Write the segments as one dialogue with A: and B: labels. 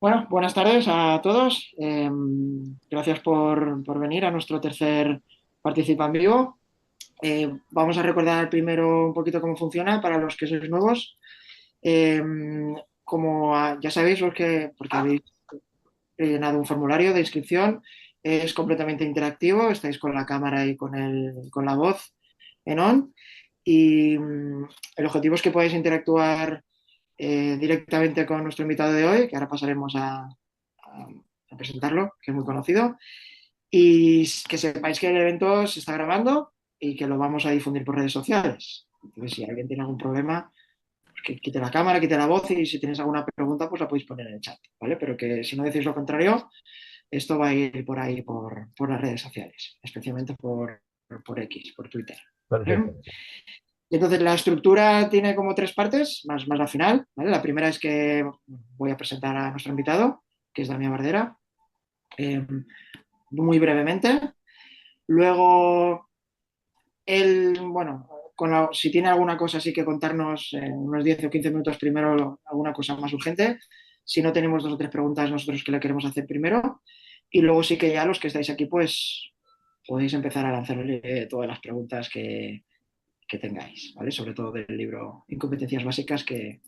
A: Bueno, buenas tardes a todos. Gracias por venir a nuestro tercer Participa en Vivo. Vamos a recordar primero un poquito cómo funciona para los que sois nuevos. Eh, Como ya sabéis, porque habéis llenado un formulario de inscripción, es completamente interactivo. Estáis con la cámara y con la voz en on. Y el objetivo es que podáis interactuar directamente con nuestro invitado de hoy, que ahora pasaremos a presentarlo, que es muy conocido, y que sepáis que el evento se está grabando y que lo vamos a difundir por redes sociales. Entonces, si alguien tiene algún problema, pues que quite la cámara, quite la voz y si tenéis alguna pregunta, pues la podéis poner en el chat, ¿vale? Pero que si no decís lo contrario, esto va a ir por ahí, por las redes sociales, especialmente por X, por Twitter. ¿Vale?
B: Perfecto.
A: Entonces, la estructura tiene como tres partes, más la final, ¿vale? La primera es que voy a presentar a nuestro invitado, que es Damián Bardera, eh, muy brevemente. Luego, él, bueno, si tiene alguna cosa así que contarnos en unos 10 o 15 minutos primero, alguna cosa más urgente. Si no, tenemos dos o tres preguntas nosotros que le queremos hacer primero. Y luego sí que ya los que estáis aquí, pues podéis empezar a lanzarle todas las preguntas que tengáis, ¿vale? Sobre todo del libro Incompetencias Básicas, que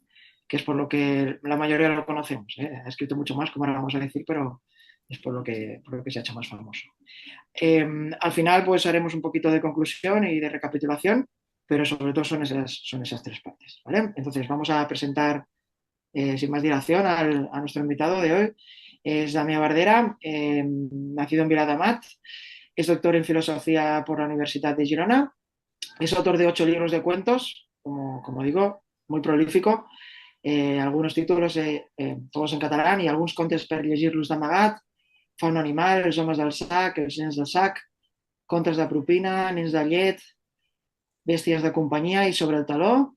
A: es por lo que la mayoría lo conocemos, ¿eh? Ha escrito mucho más, como ahora vamos a decir, pero es por lo que se ha hecho más famoso. Al final, pues haremos un poquito de conclusión y de recapitulación, pero sobre todo son esas tres partes, ¿vale? Entonces, vamos a presentar sin más dilación a nuestro invitado de hoy. Es Damià Bardera, nacido en Viladamat, es doctor en filosofía por la Universidad de Girona, es autor de 8 libros de cuentos, como digo, muy prolífico. Algunos títulos, todos en catalán, y alguns contes per llegir-los d'amagat, Fauna animal, Els homes del sac, Els nens del sac, Contes de propina, Nens de llet, Bestias de compañía y Sobre el taló.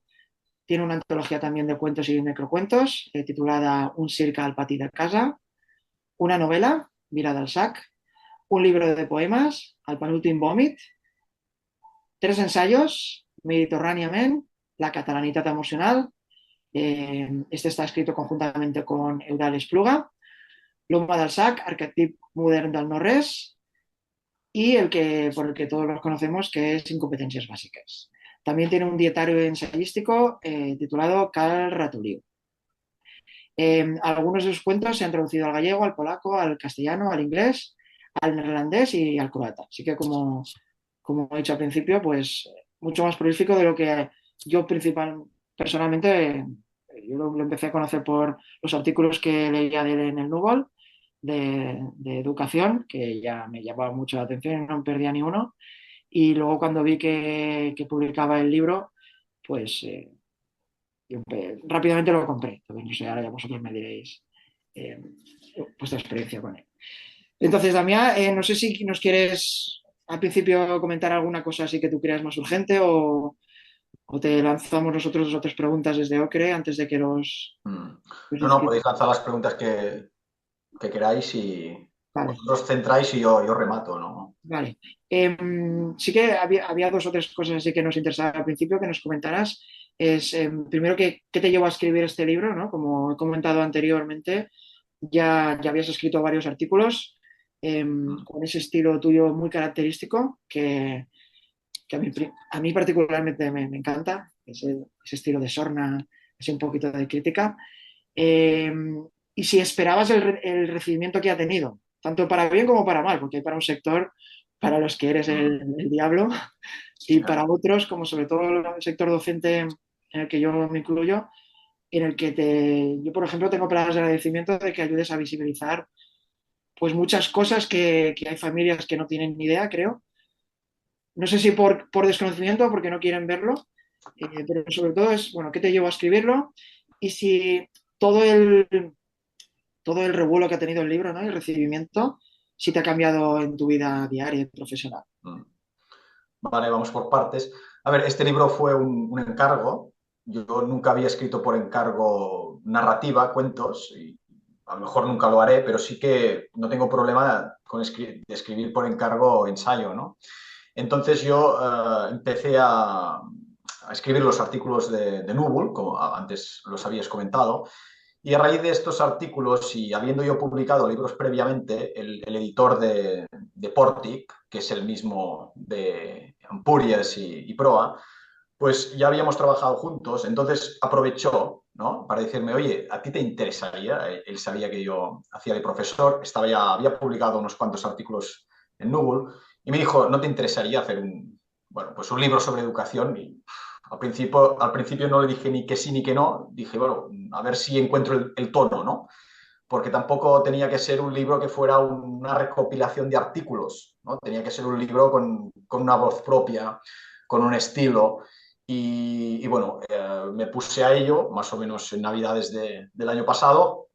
A: Tiene una antología también de cuentos y microcuentos titulada Un circa al pati de casa, una novela, Mira del sac, un libro de poemas, El penúltim vòmit, 3 ensayos, Mediterráneamente, La catalanitat emocional. Este está escrito conjuntamente con Eudal Espluga, L'home del sac, arquetip modern del no-res, y por el que todos los conocemos, que es Incompetencias Básicas. También tiene un dietario ensayístico titulado Cal Ratuliu. Algunos de sus cuentos se han traducido al gallego, al polaco, al castellano, al inglés, al neerlandés y al croata. Así que, como he dicho al principio, pues mucho más prolífico de lo que yo personalmente, yo lo empecé a conocer por los artículos que leía de él en el Núvol de educación, que ya me llamaba mucho la atención y no me perdía ni uno. Y luego cuando vi que publicaba el libro, pues rápidamente lo compré. Entonces, no sé, ahora ya vosotros me diréis eh, vuestra experiencia con él. Entonces, Damián, no sé si nos quieres al principio comentar alguna cosa así que tú creas más urgente o te lanzamos nosotros dos o tres preguntas desde Ocre antes de que
B: Mm.
A: los
B: No,
A: inscritos.
B: podéis lanzar las preguntas que queráis y
A: Vale,
B: vosotros centráis y yo remato, ¿no?
A: vale. Sí que había dos o tres cosas así que nos interesaba al principio que nos comentaras. Primero, ¿qué te llevó a escribir este libro? ¿No? Como he comentado anteriormente, ya habías escrito varios artículos
B: Mm.
A: con ese estilo tuyo muy característico que a mí particularmente me encanta, ese estilo de sorna, ese un poquito de crítica. Eh, y si esperabas el recibimiento que ha tenido, tanto para bien como para mal, porque hay para un sector para los que eres
B: Mm.
A: el diablo y para otros, como sobre todo el sector docente en el que yo me incluyo, en el que yo, por ejemplo, tengo palabras de agradecimiento de que ayudes a visibilizar pues muchas cosas que hay familias que no tienen ni idea, creo. No sé si por desconocimiento o porque no quieren verlo, pero sobre todo es, bueno, ¿qué te llevó a escribirlo? Y si todo el, todo el revuelo que ha tenido el libro, ¿no? Y el recibimiento, si te ha cambiado en tu vida diaria y profesional.
B: Mm. Vale, vamos por partes. A ver, este libro fue un encargo. Yo nunca había escrito por encargo narrativa, cuentos, y a lo mejor nunca lo haré, pero sí que no tengo problema con de escribir por encargo ensayo, ¿no? Entonces yo empecé a escribir los artículos de Núvol, como antes los habías comentado, y a raíz de estos artículos y habiendo yo publicado libros previamente, el editor de Portic, que es el mismo de Ampurias y Proa, pues ya habíamos trabajado juntos, entonces aprovechó, ¿no? Para decirme, oye, ¿a ti te interesaría? Él sabía que yo hacía de profesor, había publicado unos cuantos artículos en Núvol, y me dijo, ¿no te interesaría hacer bueno, pues un libro sobre educación? Y al principio no le dije ni que sí ni que no, dije, bueno, a ver si encuentro el tono, ¿no? Porque tampoco tenía que ser un libro que fuera una recopilación de artículos, ¿no? Tenía que ser un libro con una voz propia, con un estilo. Y bueno, me puse a ello más o menos en Navidades del año pasado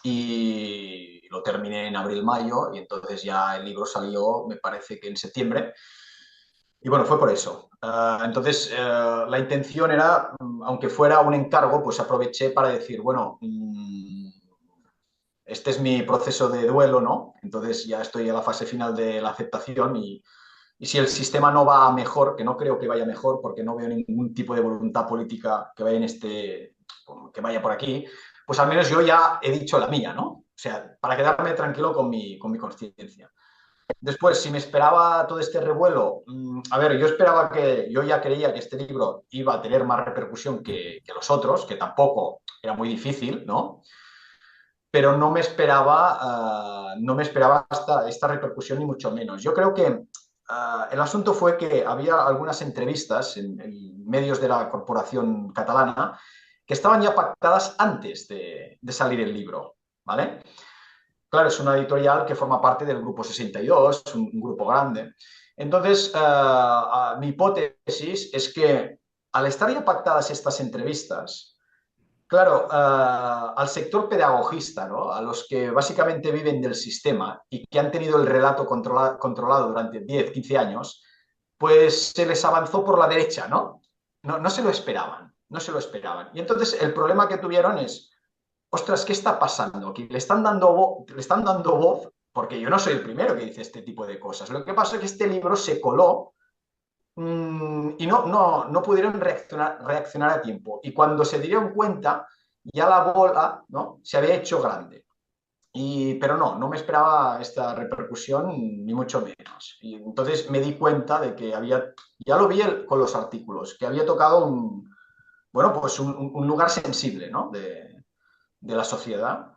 B: y lo terminé en abril-mayo y entonces ya el libro salió, me parece que en septiembre. Y bueno, fue por eso. Entonces, la intención era, aunque fuera un encargo, pues aproveché para decir, bueno, este es mi proceso de duelo, ¿no? Entonces ya estoy a la fase final de la aceptación y si el sistema no va mejor, que no creo que vaya mejor, porque no veo ningún tipo de voluntad política que vaya que vaya por aquí, pues al menos yo ya he dicho la mía, ¿no? O sea, para quedarme tranquilo con mi conciencia. Después, si me esperaba todo este revuelo, a ver, yo ya creía que este libro iba a tener más repercusión que los otros, que tampoco era muy difícil, ¿no? Pero no me esperaba esta repercusión ni mucho menos. Yo creo que el asunto fue que había algunas entrevistas en medios de la corporación catalana que estaban ya pactadas antes de salir el libro, ¿vale? Claro, es una editorial que forma parte del Grupo 62, un grupo grande. Entonces, mi hipótesis es que al estar ya pactadas estas entrevistas, claro, al sector pedagogista, ¿no? A los que básicamente viven del sistema y que han tenido el relato controlado durante 10, 15 años, pues se les avanzó por la derecha, ¿no? No se lo esperaban, no se lo esperaban. Y entonces el problema que tuvieron es, ostras, ¿qué está pasando aquí? Le están dando voz, porque yo no soy el primero que dice este tipo de cosas. Lo que pasa es que este libro se coló y no pudieron reaccionar a tiempo. Y cuando se dieron cuenta, ya la bola, ¿no? Se había hecho grande. Pero no me esperaba esta repercusión, ni mucho menos. Y entonces me di cuenta de que ya lo vi con los artículos, que había tocado bueno, pues un lugar sensible, ¿no? De la sociedad.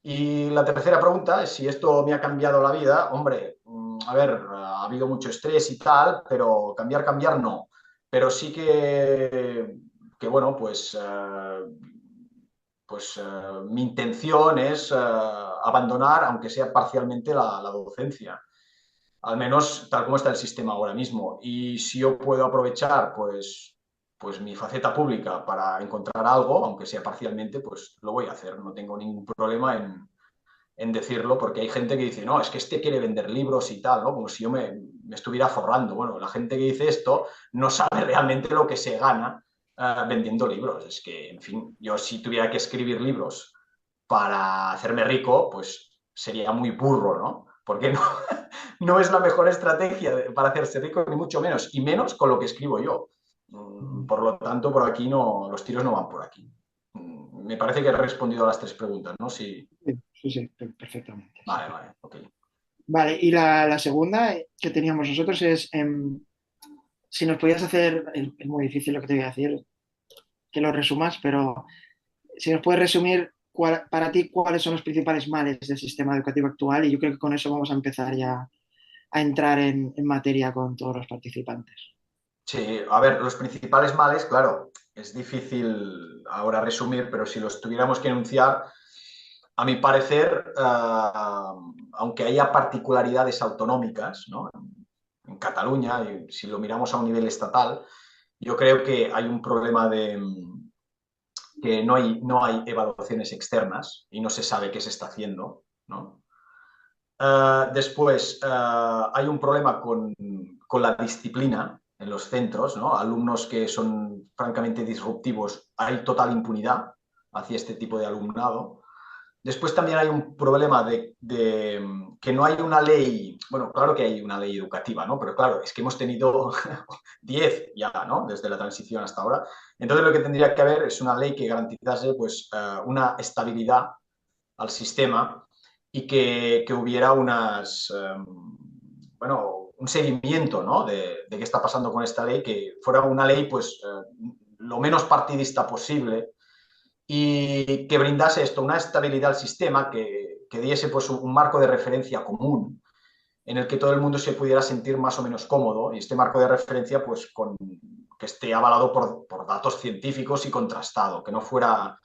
B: Y la tercera pregunta es si esto me ha cambiado la vida. Hombre, a ver, ha habido mucho estrés y tal, pero cambiar no. Pero sí que bueno, mi intención es abandonar, aunque sea parcialmente, la docencia. Al menos tal como está el sistema ahora mismo. Y si yo puedo aprovechar, pues mi faceta pública para encontrar algo, aunque sea parcialmente, pues lo voy a hacer. No tengo ningún problema en decirlo, porque hay gente que dice, no, es que este quiere vender libros y tal, ¿no? Como si yo me estuviera forrando. Bueno, la gente que dice esto no sabe realmente lo que se gana vendiendo libros. Es que, en fin, yo si tuviera que escribir libros para hacerme rico, pues sería muy burro, ¿no? Porque no, no es la mejor estrategia para hacerse rico, ni mucho menos, y menos con lo que escribo yo. Por lo tanto, por aquí no, los tiros no van por aquí. Me parece que he respondido a las tres preguntas, ¿no? Sí.
A: Sí, sí, perfectamente. Sí.
B: Vale, vale, ok.
A: Vale, y la segunda que teníamos nosotros es si nos podías hacer, es muy difícil lo que te voy a decir, que lo resumas, pero si nos puedes resumir para ti cuáles son los principales males del sistema educativo actual y yo creo que con eso vamos a empezar ya a entrar en materia con todos los participantes.
B: Sí, a ver, los principales males, claro. es difícil ahora resumir, pero si los tuviéramos que enunciar, a mi parecer, aunque haya particularidades autonómicas, ¿no? En Cataluña, y si lo miramos a un nivel estatal, yo creo que hay un problema de que no hay evaluaciones externas y no se sabe qué se está haciendo, ¿no? Después, hay un problema con la disciplina en los centros, ¿no? Alumnos que son francamente disruptivos, hay total impunidad hacia este tipo de alumnado. Después también hay un problema de que no hay una ley, bueno, claro que hay una ley educativa, ¿no? Pero claro, es que hemos tenido 10 ya, ¿no? Desde la transición hasta ahora. Entonces lo que tendría que haber es una ley que garantizase pues, una estabilidad al sistema y que hubiera bueno, un seguimiento, ¿no? de qué está pasando con esta ley, que fuera una ley pues lo menos partidista posible y que brindase esto, una estabilidad al sistema, que diese pues un marco de referencia común en el que todo el mundo se pudiera sentir más o menos cómodo y este marco de referencia pues que esté avalado por datos científicos y contrastado, que no fuera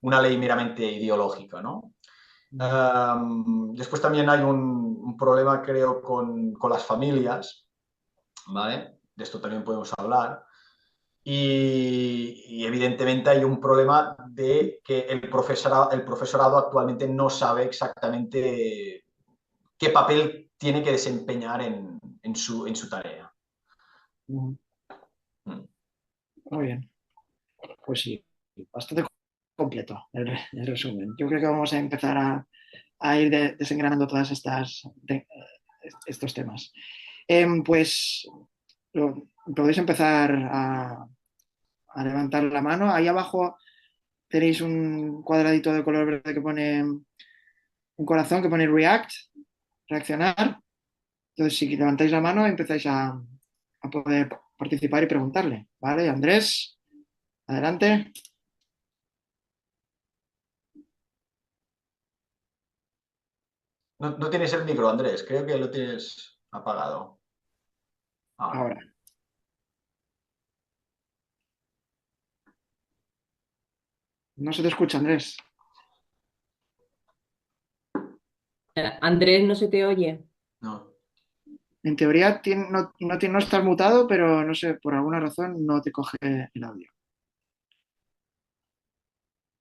B: una ley meramente ideológica, ¿no? Después también hay un problema, creo, con las familias, ¿vale? De esto también podemos hablar. Y evidentemente hay un problema de que el profesorado actualmente no sabe exactamente qué papel tiene que desempeñar en su tarea.
A: Mm,
B: Mm.
A: muy bien, pues sí, bastante completo el resumen. Yo creo que vamos a empezar a ir desengranando todas estos temas. Pues podéis empezar a levantar la mano. Ahí abajo tenéis un cuadradito de color verde que pone un corazón que pone React, reaccionar. Entonces, si levantáis la mano, empezáis a poder participar y preguntarle. ¿Vale? Andrés, adelante.
B: No tienes el micro, Andrés, creo que lo tienes apagado. Ahora.
A: Ahora. No se te escucha, Andrés.
C: Andrés, no se te oye.
B: No.
A: En teoría no estás mutado, pero no sé, por alguna razón no te coge el audio.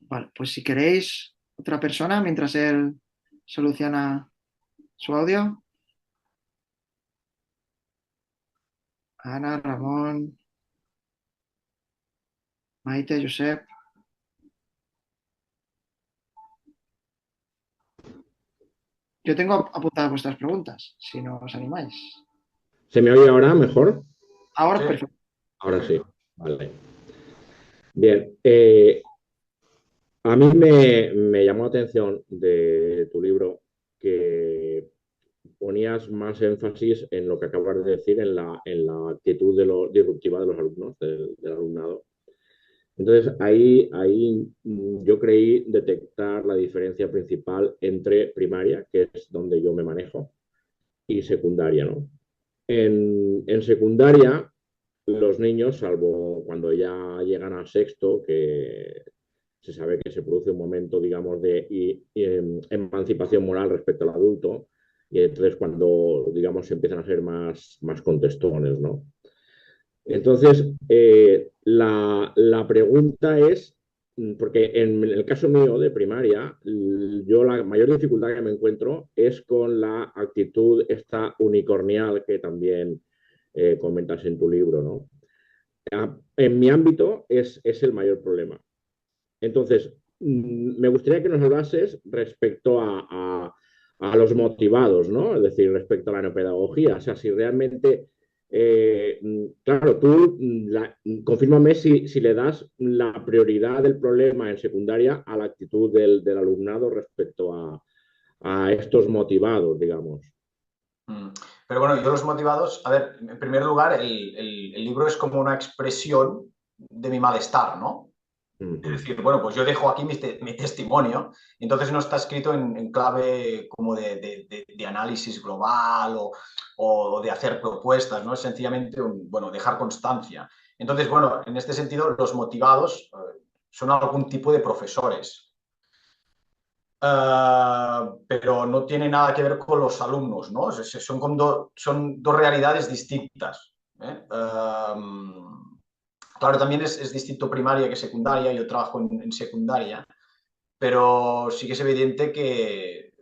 A: Vale, pues si queréis otra persona mientras él soluciona su audio. Ana, Ramón, Maite, Josep. Yo tengo apuntadas vuestras preguntas, si no os animáis.
D: ¿Se me oye ahora mejor?
A: Ahora,
B: Sí.
A: perfecto.
D: Ahora sí. Vale. Bien. A mí me llamó la atención de tu libro que ponías más énfasis en lo que acabas de decir, en la actitud disruptiva de los alumnos, del alumnado. Entonces, ahí yo creí detectar la diferencia principal entre primaria, que es donde yo me manejo, y secundaria, ¿no? En secundaria, los niños, salvo cuando ya llegan a sexto, que se sabe que se produce un momento, digamos, de emancipación moral respecto al adulto, y entonces cuando, digamos, se empiezan a ser más contestones, ¿no? Entonces, la pregunta es, porque en el caso mío de primaria, yo la mayor dificultad que me encuentro es con la actitud esta unicornial que también comentas en tu libro, ¿no? En mi ámbito es el mayor problema. Entonces, me gustaría que nos hablases respecto a los motivados, ¿no? Es decir, respecto a la neopedagogía. O sea, si realmente, claro, tú confírmame si le das la prioridad del problema en secundaria a la actitud del alumnado respecto a estos motivados, digamos.
B: Pero bueno, yo los motivados, a ver, en primer lugar, el libro es como una expresión de mi malestar, ¿no? Es decir, bueno, pues yo dejo aquí mi testimonio, entonces no está escrito en clave como de análisis global o de hacer propuestas, ¿no? Es sencillamente bueno, dejar constancia. Entonces, bueno, en este sentido, los motivados son algún tipo de profesores. Pero no tiene nada que ver con los alumnos, ¿no? Son dos realidades distintas. ¿Eh? Claro, también es distinto primaria que secundaria, yo trabajo en secundaria, pero sí que es evidente que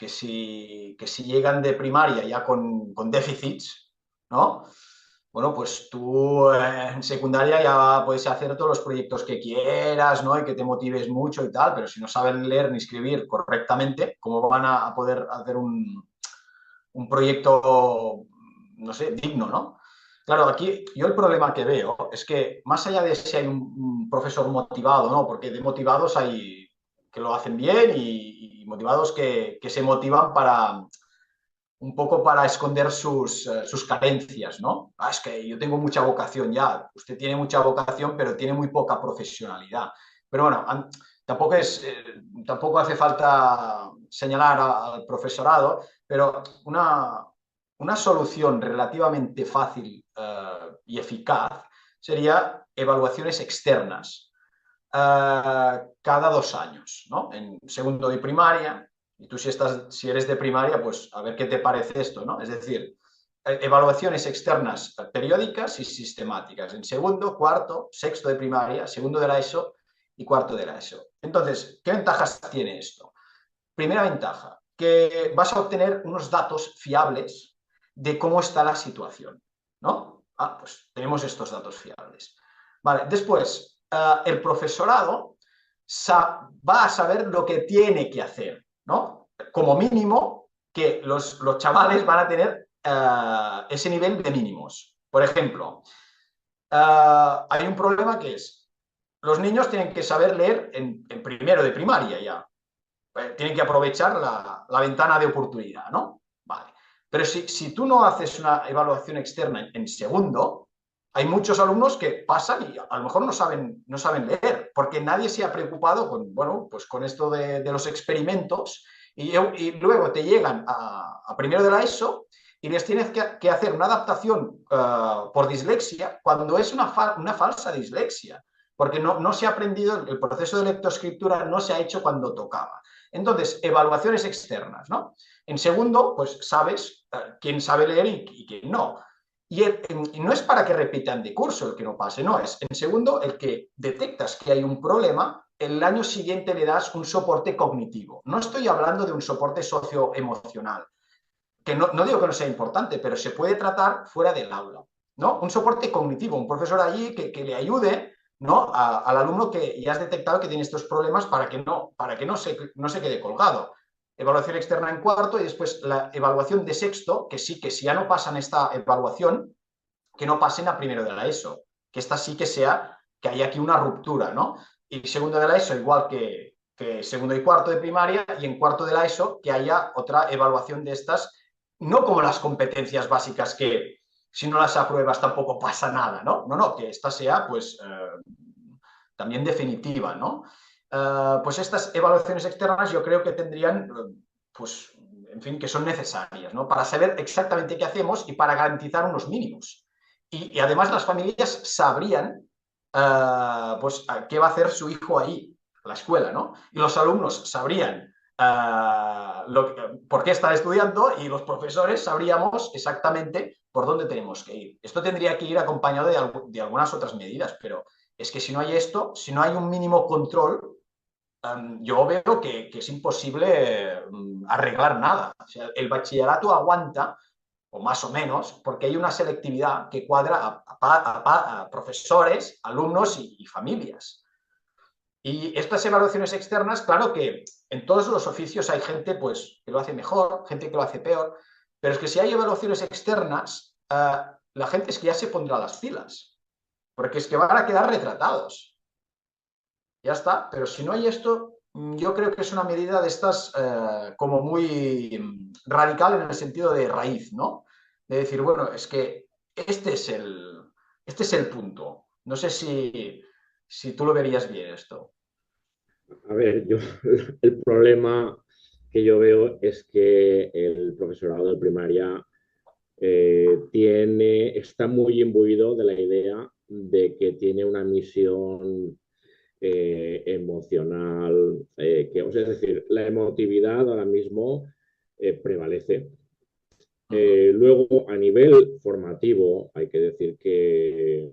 B: si llegan de primaria ya con déficits, ¿no? Bueno, pues tú en secundaria ya puedes hacer todos los proyectos que quieras, ¿no? Y que te motives mucho y tal, pero si no saben leer ni escribir correctamente, ¿cómo van a poder hacer un proyecto, no sé, digno, ¿no? Claro, aquí yo el problema que veo es que más allá de si hay un profesor motivado, ¿no? Porque de motivados hay que lo hacen bien y motivados que se motivan para un poco para esconder sus carencias, ¿no? Es que yo tengo mucha vocación ya, usted tiene mucha vocación, pero tiene muy poca profesionalidad. Pero bueno, tampoco, tampoco hace falta señalar al profesorado, pero una solución relativamente fácil y eficaz sería evaluaciones externas cada 2 años, ¿no? En segundo de primaria, y tú si eres de primaria, pues a ver qué te parece esto, ¿no? Es decir, evaluaciones externas periódicas y sistemáticas en segundo, cuarto, sexto de primaria, segundo de la ESO y cuarto de la ESO. Entonces, ¿qué ventajas tiene esto? Primera ventaja, que vas a obtener unos datos fiables de cómo está la situación, ¿no? Pues tenemos estos datos fiables. Vale, después, el profesorado va a saber lo que tiene que hacer, ¿no? Como mínimo, que los chavales van a tener ese nivel de mínimos. Por ejemplo, hay un problema que es, los niños tienen que saber leer en primero de primaria ya, tienen que aprovechar la ventana de oportunidad, ¿no? Vale. Pero si tú no haces una evaluación externa en segundo, hay muchos alumnos que pasan y a lo mejor no saben leer, porque nadie se ha preocupado con, bueno, pues con esto de los experimentos y luego te llegan a primero de la ESO y les tienes que hacer una adaptación por dislexia cuando es una falsa dislexia, porque no se ha aprendido, el proceso de lectoescritura no se ha hecho cuando tocaba. Entonces, evaluaciones externas, ¿no? En segundo, pues sabes quién sabe leer y quién no. Y no es para que repitan de curso el que no pase, no, es en segundo el que detectas que hay un problema, el año siguiente le das un soporte cognitivo. No estoy hablando de un soporte socioemocional, que no digo que no sea importante, pero se puede tratar fuera del aula, ¿no? Un soporte cognitivo, un profesor allí que le ayude, ¿no? Al alumno que ya has detectado que tiene estos problemas para que no se quede colgado. Evaluación externa en cuarto y después la evaluación de sexto, que sí, que si ya no pasan esta evaluación, que no pasen a primero de la ESO, que esta sí que hay aquí una ruptura, ¿no? Y segundo de la ESO, igual que segundo y cuarto de primaria, y en cuarto de la ESO, que haya otra evaluación de estas, no como las competencias básicas que si no las apruebas tampoco pasa nada, ¿no? No, que esta sea pues también definitiva, ¿no? Pues estas evaluaciones externas yo creo que tendrían, pues, en fin, que son necesarias, ¿no? Para saber exactamente qué hacemos y para garantizar unos mínimos. Y además las familias sabrían pues qué va a hacer su hijo ahí, la escuela, ¿no? Y los alumnos sabrían por qué están estudiando y los profesores sabríamos exactamente por dónde tenemos que ir. Esto tendría que ir acompañado de algunas otras medidas, pero es que si no hay esto, si no hay un mínimo control, yo veo que es imposible arreglar nada. O sea, el bachillerato aguanta, o más o menos, porque hay una selectividad que cuadra a profesores, alumnos y familias. Y estas evaluaciones externas, claro que en todos los oficios hay gente pues, que lo hace mejor, gente que lo hace peor, pero es que si hay evaluaciones externas, la gente es que ya se pondrá las pilas, porque es que van a quedar retratados. Ya está, pero si no hay esto, yo creo que es una medida de estas como muy radical en el sentido de raíz, ¿no? De decir, bueno, es que este es el punto. No sé si tú lo verías bien esto.
D: A ver, el problema que yo veo es que el profesorado de primaria está muy imbuido de la idea de que tiene una misión emocional, es decir, la emotividad ahora mismo prevalece. Luego, a nivel formativo, hay que decir que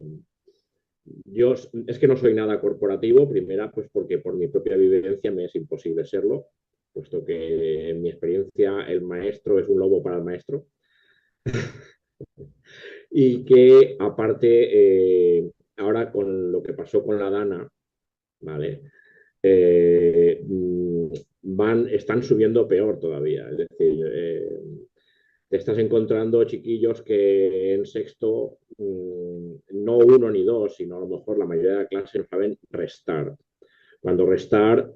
D: yo es que no soy nada corporativo, primera, pues porque por mi propia vivencia me es imposible serlo, puesto que en mi experiencia el maestro es un lobo para el maestro. Y que ahora con lo que pasó con la Dana, ¿vale? Eh, están subiendo peor todavía. Es decir, te estás encontrando chiquillos que en sexto, no uno ni dos, sino a lo mejor la mayoría de la clase no saben restar. Cuando restar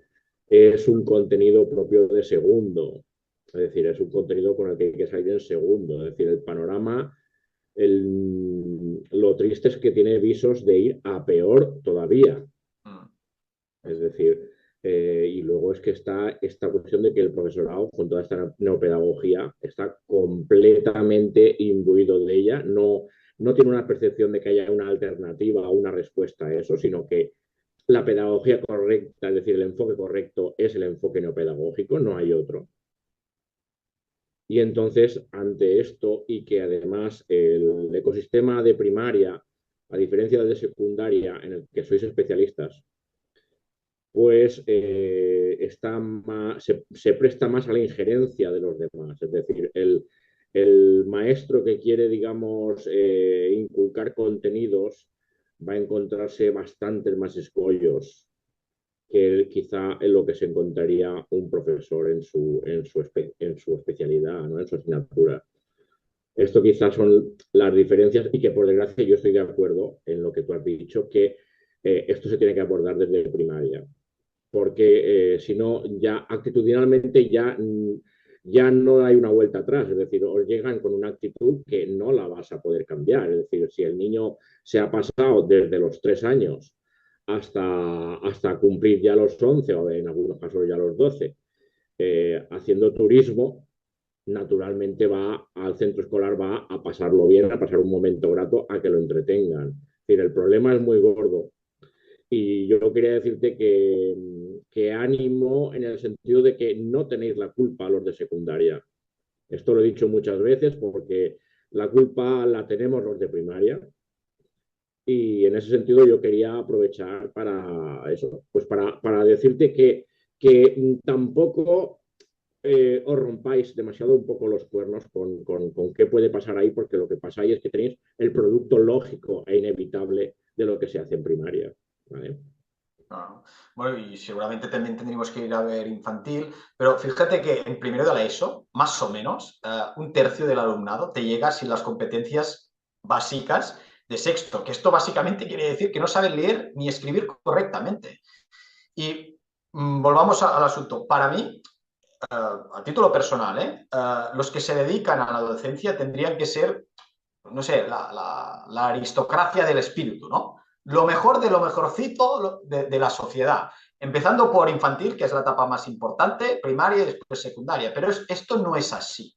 D: es un contenido propio de segundo, es decir, es un contenido con el que hay que salir en segundo. Es decir, el panorama, lo triste es que tiene visos de ir a peor todavía. Es decir, y luego es que está esta cuestión de que el profesorado, con toda esta neopedagogía, está completamente imbuido de ella, no tiene una percepción de que haya una alternativa o una respuesta a eso, sino que la pedagogía correcta, es decir, el enfoque correcto es el enfoque neopedagógico, no hay otro. Y entonces, ante esto, y que además el ecosistema de primaria, a diferencia del de secundaria, en el que sois especialistas, pues se presta más a la injerencia de los demás. Es decir, el maestro que quiere, digamos, inculcar contenidos va a encontrarse bastantes más escollos que quizá en lo que se encontraría un profesor en su especialidad, ¿no? En su asignatura. Esto quizás son las diferencias y que por desgracia yo estoy de acuerdo en lo que tú has dicho, que esto se tiene que abordar desde primaria, porque si no, ya actitudinalmente ya no hay una vuelta atrás, es decir, os llegan con una actitud que no la vas a poder cambiar, es decir, si el niño se ha pasado desde los 3 años hasta cumplir ya los 11 o en algunos casos ya los 12, haciendo turismo, naturalmente va al centro escolar, va a pasarlo bien, a pasar un momento grato, a que lo entretengan. Es decir, el problema es muy gordo. Y yo quería decirte que ánimo en el sentido de que no tenéis la culpa a los de secundaria. Esto lo he dicho muchas veces porque la culpa la tenemos los de primaria. Y en ese sentido yo quería aprovechar para eso, pues para decirte que tampoco os rompáis demasiado un poco los cuernos con qué puede pasar ahí, porque lo que pasa ahí es que tenéis el producto lógico e inevitable de lo que se hace en primaria. ¿Vale?
B: Bueno, y seguramente también tendríamos que ir a ver infantil, pero fíjate que en primero de la ESO, más o menos, un tercio del alumnado te llega sin las competencias básicas de sexto, que esto básicamente quiere decir que no saben leer ni escribir correctamente. Y volvamos al asunto. Para mí, a título personal, los que se dedican a la docencia tendrían que ser, no sé, la aristocracia del espíritu, ¿no? Lo mejor de lo mejorcito de la sociedad, empezando por infantil, que es la etapa más importante, primaria y después secundaria, pero esto no es así.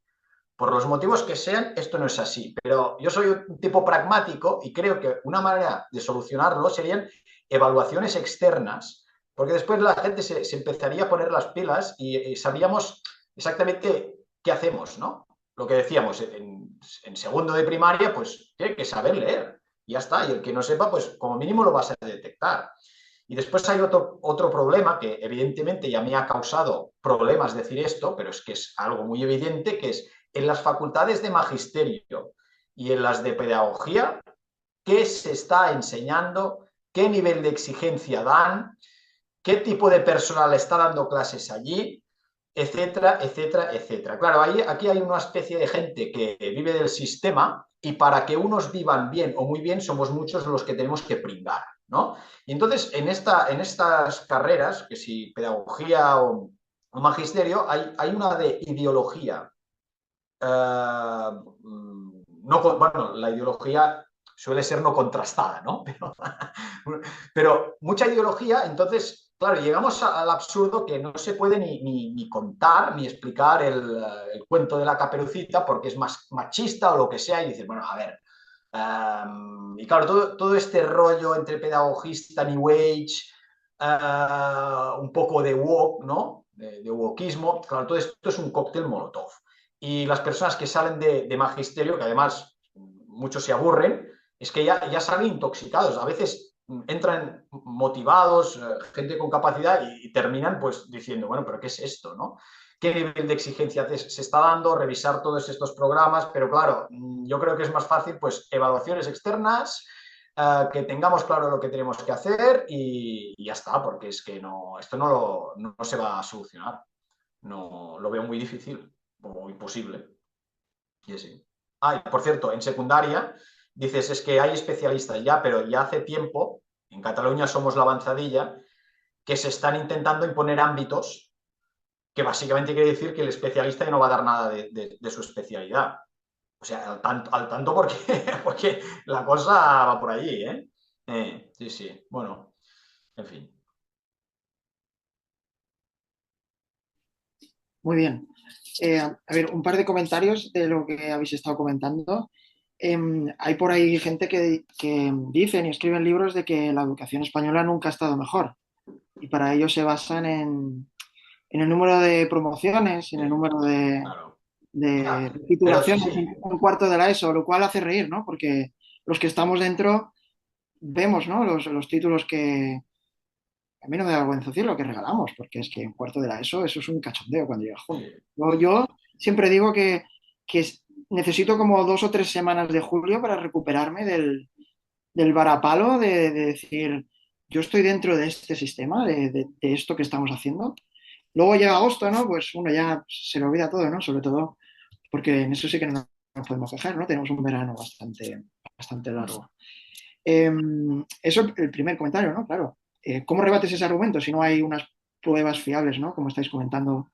B: Por los motivos que sean, esto no es así, pero yo soy un tipo pragmático y creo que una manera de solucionarlo serían evaluaciones externas, porque después la gente se empezaría a poner las pilas y sabríamos exactamente qué hacemos, ¿no? Lo que decíamos, en segundo de primaria, pues tiene que saber leer, y ya está, y el que no sepa, pues como mínimo lo vas a detectar. Y después hay otro problema que evidentemente ya me ha causado problemas decir esto, pero es que es algo muy evidente, que es en las facultades de magisterio y en las de pedagogía, qué se está enseñando, qué nivel de exigencia dan, qué tipo de personal está dando clases allí, etcétera, etcétera, etcétera. Claro, aquí hay una especie de gente que vive del sistema y para que unos vivan bien o muy bien somos muchos los que tenemos que pringar, ¿no? Y entonces en estas carreras, que si pedagogía o magisterio, hay una de ideología. Bueno, la ideología suele ser no contrastada, ¿no? Pero mucha ideología, entonces, claro, llegamos al absurdo que no se puede ni contar ni explicar el cuento de la Caperucita porque es más machista o lo que sea, y dices, bueno, a ver, Y claro, todo este rollo entre pedagogista, New Age, un poco de woke, ¿no? De wokismo, claro, todo esto es un cóctel molotov. Y las personas que salen de magisterio, que además muchos se aburren, es que ya salen intoxicados. A veces entran motivados, gente con capacidad y terminan pues diciendo, bueno, pero ¿qué es esto, no? ¿Qué nivel de exigencia se está dando? Revisar todos estos programas, pero claro, yo creo que es más fácil pues evaluaciones externas, que tengamos claro lo que tenemos que hacer y ya está, porque es que no, esto no se va a solucionar. No, lo veo muy difícil o imposible. Y así. Y por cierto, en secundaria dices, es que hay especialistas ya, pero ya hace tiempo, en Cataluña somos la avanzadilla, que se están intentando imponer ámbitos que básicamente quiere decir que el especialista ya no va a dar nada de su especialidad. O sea, al tanto porque, porque la cosa va por allí, ¿eh? Sí, sí. Bueno, en fin.
A: Muy bien. A ver, un par de comentarios de lo que habéis estado comentando. Hay por ahí gente que dicen y escriben libros de que la educación española nunca ha estado mejor. Y para ello se basan en el número de promociones, en el
B: Sí,
A: número
B: claro.
A: de
B: Ya, pero sí,
A: titulaciones,
B: sí.
A: un cuarto de la ESO, lo cual hace reír, ¿no? Porque los que estamos dentro vemos, ¿no? Los títulos que, a mí no me da vergüenza decir lo que regalamos, porque es que un cuarto de la ESO, eso es un cachondeo cuando llega junio.
B: Sí,
A: Yo siempre digo que necesito como 2 o 3 semanas de julio para recuperarme del varapalo de decir, yo estoy dentro de este sistema, de esto que estamos haciendo. Luego llega agosto, ¿no? Pues uno ya se le olvida todo, ¿no? Sobre todo porque en eso sí que no nos podemos quejar, ¿no? Tenemos un verano bastante largo. Eso es el primer comentario, ¿no? Claro. ¿Cómo rebates ese argumento si no hay unas pruebas fiables, ¿no? Como estáis comentando,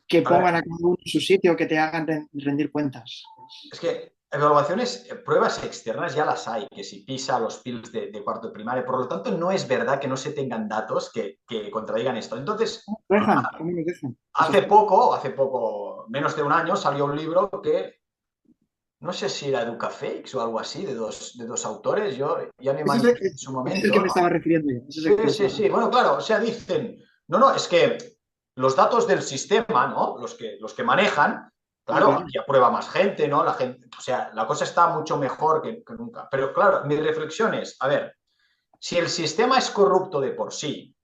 A: que
B: a ver,
A: pongan a cada uno en su sitio, que te hagan rendir cuentas?
B: es que evaluaciones, pruebas externas ya las hay, que si PISA, los PILs de cuarto de primaria, por lo tanto no es verdad que no se tengan datos que contradigan esto. Entonces,
A: Dejan, ¿cómo nos dejan? Eso es.
B: hace poco, menos de un año, salió un libro que no sé si era Educafakes o algo así, de dos autores, yo ya me
A: Ese
B: manifesté en su
A: es el que
B: momento,
A: me
B: ¿no?
A: estaba refiriendo yo. Ese es el que
B: Sí,
A: me
B: sí,
A: estaba
B: sí. Bueno, claro, o sea, dicen, no, es que los datos del sistema, ¿no? Los que manejan,
A: Ah,
B: claro,
A: claro.
B: aquí aprueba más gente, ¿no? La gente, o sea, la cosa está mucho mejor que nunca. Pero claro, mi reflexión es, a ver, si el sistema es corrupto de por sí,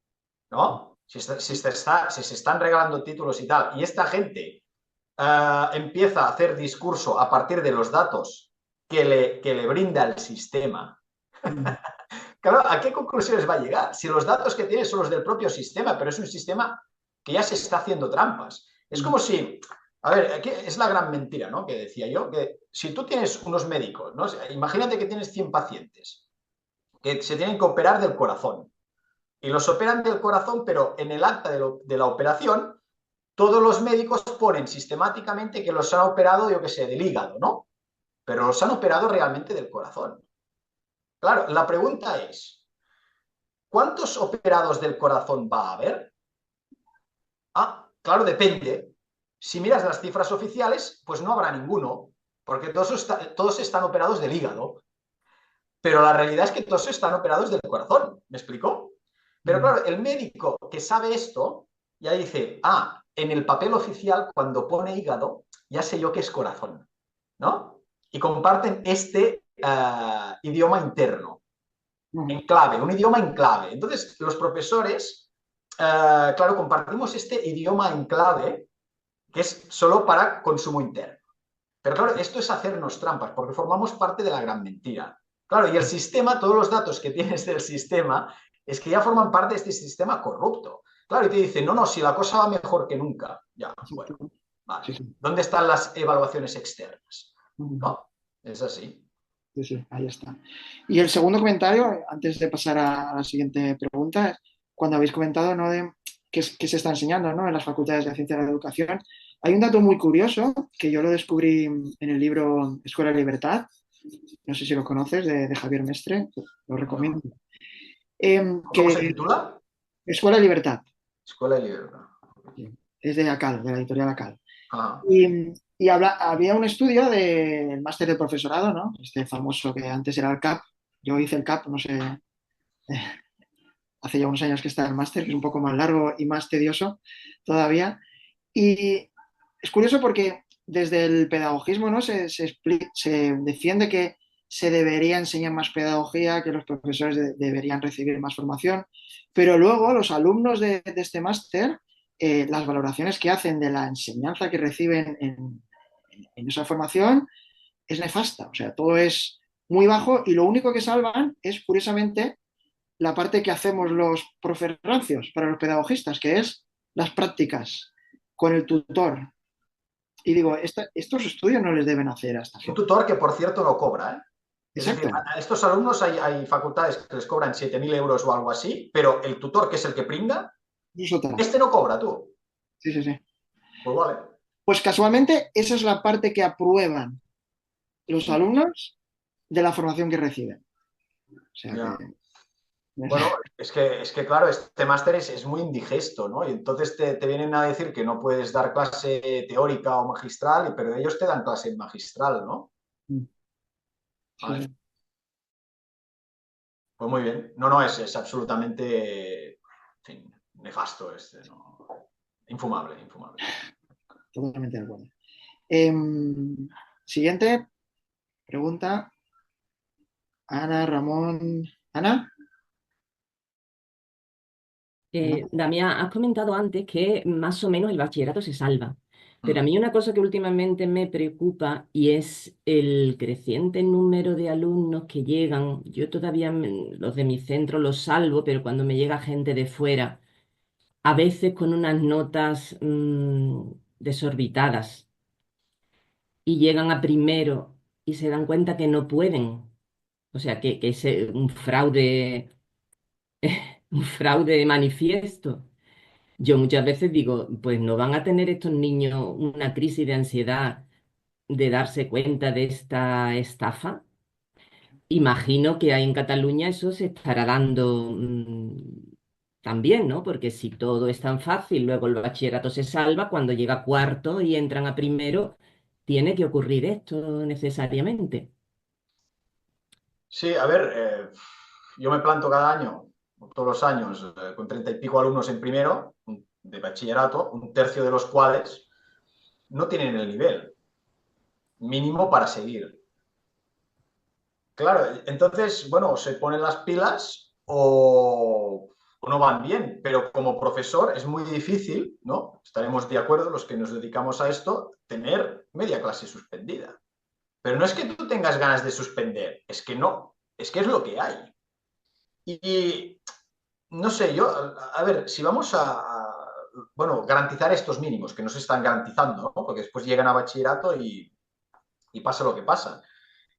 B: ¿no? Si se están regalando títulos y tal, y esta gente empieza a hacer discurso a partir de los datos que le brinda el sistema.
A: Mm.
B: Claro, ¿a qué conclusiones va a llegar? Si los datos que tiene son los del propio sistema, pero es un sistema que ya se está haciendo trampas. Es
A: Mm.
B: como si, a ver, aquí es la gran mentira, ¿no? Que decía yo, que si tú tienes unos médicos, ¿no? Imagínate que tienes 100 pacientes que se tienen que operar del corazón y los operan del corazón, pero en el acta de la operación, todos los médicos ponen sistemáticamente que los han operado, yo qué sé, del hígado, ¿no? Pero los han operado realmente del corazón. Claro, la pregunta es, ¿cuántos operados del corazón va a haber? Claro, depende. Si miras las cifras oficiales, pues no habrá ninguno, porque todos están operados del hígado. Pero la realidad es que todos están operados del corazón. ¿Me explico? Pero
A: Mm.
B: claro, el médico que sabe esto ya dice, en el papel oficial, cuando pone hígado, ya sé yo que es corazón, ¿no? Y comparten este idioma interno,
A: Mm.
B: en clave, un idioma en clave. Entonces, los profesores, claro, compartimos este idioma en clave que es solo para consumo interno. Pero claro, esto es hacernos trampas, porque formamos parte de la gran mentira. Claro, y el sistema, todos los datos que tienes del sistema, es que ya forman parte de este sistema corrupto. Claro, y te dicen, no, si la cosa va mejor que nunca. Ya, bueno,
A: Exacto.
B: vale.
A: Sí, sí.
B: ¿Dónde están las evaluaciones externas?
A: Mm.
B: No, es así.
A: Sí, sí, ahí está. Y el segundo comentario, antes de pasar a la siguiente pregunta, es cuando habéis comentado, ¿no? de qué se está enseñando, ¿no? En las facultades de Ciencia de la Educación. Hay un dato muy curioso que yo lo descubrí en el libro Escuela de Libertad, no sé si lo conoces, de Javier Mestre, lo recomiendo.
B: No. ¿Cómo se
A: Que
B: titula?
A: Escuela de Libertad.
B: Escuela de Libertad.
A: Sí. es de ACAL, de la editorial ACAL.
B: Ah,
A: Y había un estudio del máster de profesorado, ¿no? Este famoso que antes era el CAP. Yo hice el CAP, no sé, hace ya unos años que está el máster, que es un poco más largo y más tedioso todavía. Y es curioso porque desde el pedagogismo, ¿no? Se defiende que se debería enseñar más pedagogía, que los profesores deberían recibir más formación, pero luego los alumnos de este máster, las valoraciones que hacen de la enseñanza que reciben en esa formación es nefasta, o sea, todo es muy bajo y lo único que salvan es, curiosamente, la parte que hacemos los profes rancios para los pedagogistas, que es las prácticas con el tutor. Y digo, estos estudios no les deben hacer a esta
B: un
A: gente.
B: tutor que, por cierto, no cobra, ¿eh? Es decir,
A: Exacto,
B: a estos alumnos hay facultades que les cobran 7.000 euros o algo así, pero el tutor, que es el que pringa,
A: eso es otra.
B: este no cobra, tú.
A: Sí, sí, sí.
B: Pues vale.
A: Pues casualmente esa es la parte que aprueban los alumnos de la formación que reciben. O sea que...
B: Ya. Bueno, es que claro, este máster es muy indigesto, ¿no? Y entonces te vienen a decir que no puedes dar clase teórica o magistral, pero ellos te dan clase magistral, ¿no?
A: Sí,
B: Vale.
A: sí,
B: Pues muy bien. No, no, es absolutamente, en fin, nefasto este, ¿no? Infumable, infumable.
A: totalmente de acuerdo. Siguiente pregunta. Ana, Ramón. Ana. Ana.
C: Damián, has comentado antes que más o menos el bachillerato se salva, pero a
B: Mm.
C: mí una cosa que últimamente me preocupa y es el creciente número de alumnos que llegan. Yo todavía los de mi centro los salvo, pero cuando me llega gente de fuera, a veces con unas notas desorbitadas y llegan a primero y se dan cuenta que no pueden. O sea, que es un fraude, un fraude manifiesto. Yo muchas veces digo, pues no van a tener estos niños una crisis de ansiedad de darse cuenta de esta estafa. Imagino que ahí en Cataluña eso se estará dando también, ¿no? Porque si todo es tan fácil, luego el bachillerato se salva, cuando llega a cuarto y entran a primero, tiene que ocurrir esto necesariamente.
B: Sí, a ver, yo me planto cada año, todos los años, con 30 y pico alumnos en primero de bachillerato, un tercio de los cuales no tienen el nivel mínimo para seguir. Claro, entonces, bueno, se ponen las pilas o no van bien, pero como profesor es muy difícil, ¿no? Estaremos de acuerdo los que nos dedicamos a esto, tener media clase suspendida. Pero no es que tú tengas ganas de suspender, es que no, es que es lo que hay. Y no sé, yo, a ver, si vamos bueno, garantizar estos mínimos que no se están garantizando, ¿no? Porque después llegan a bachillerato y pasa lo que pasa.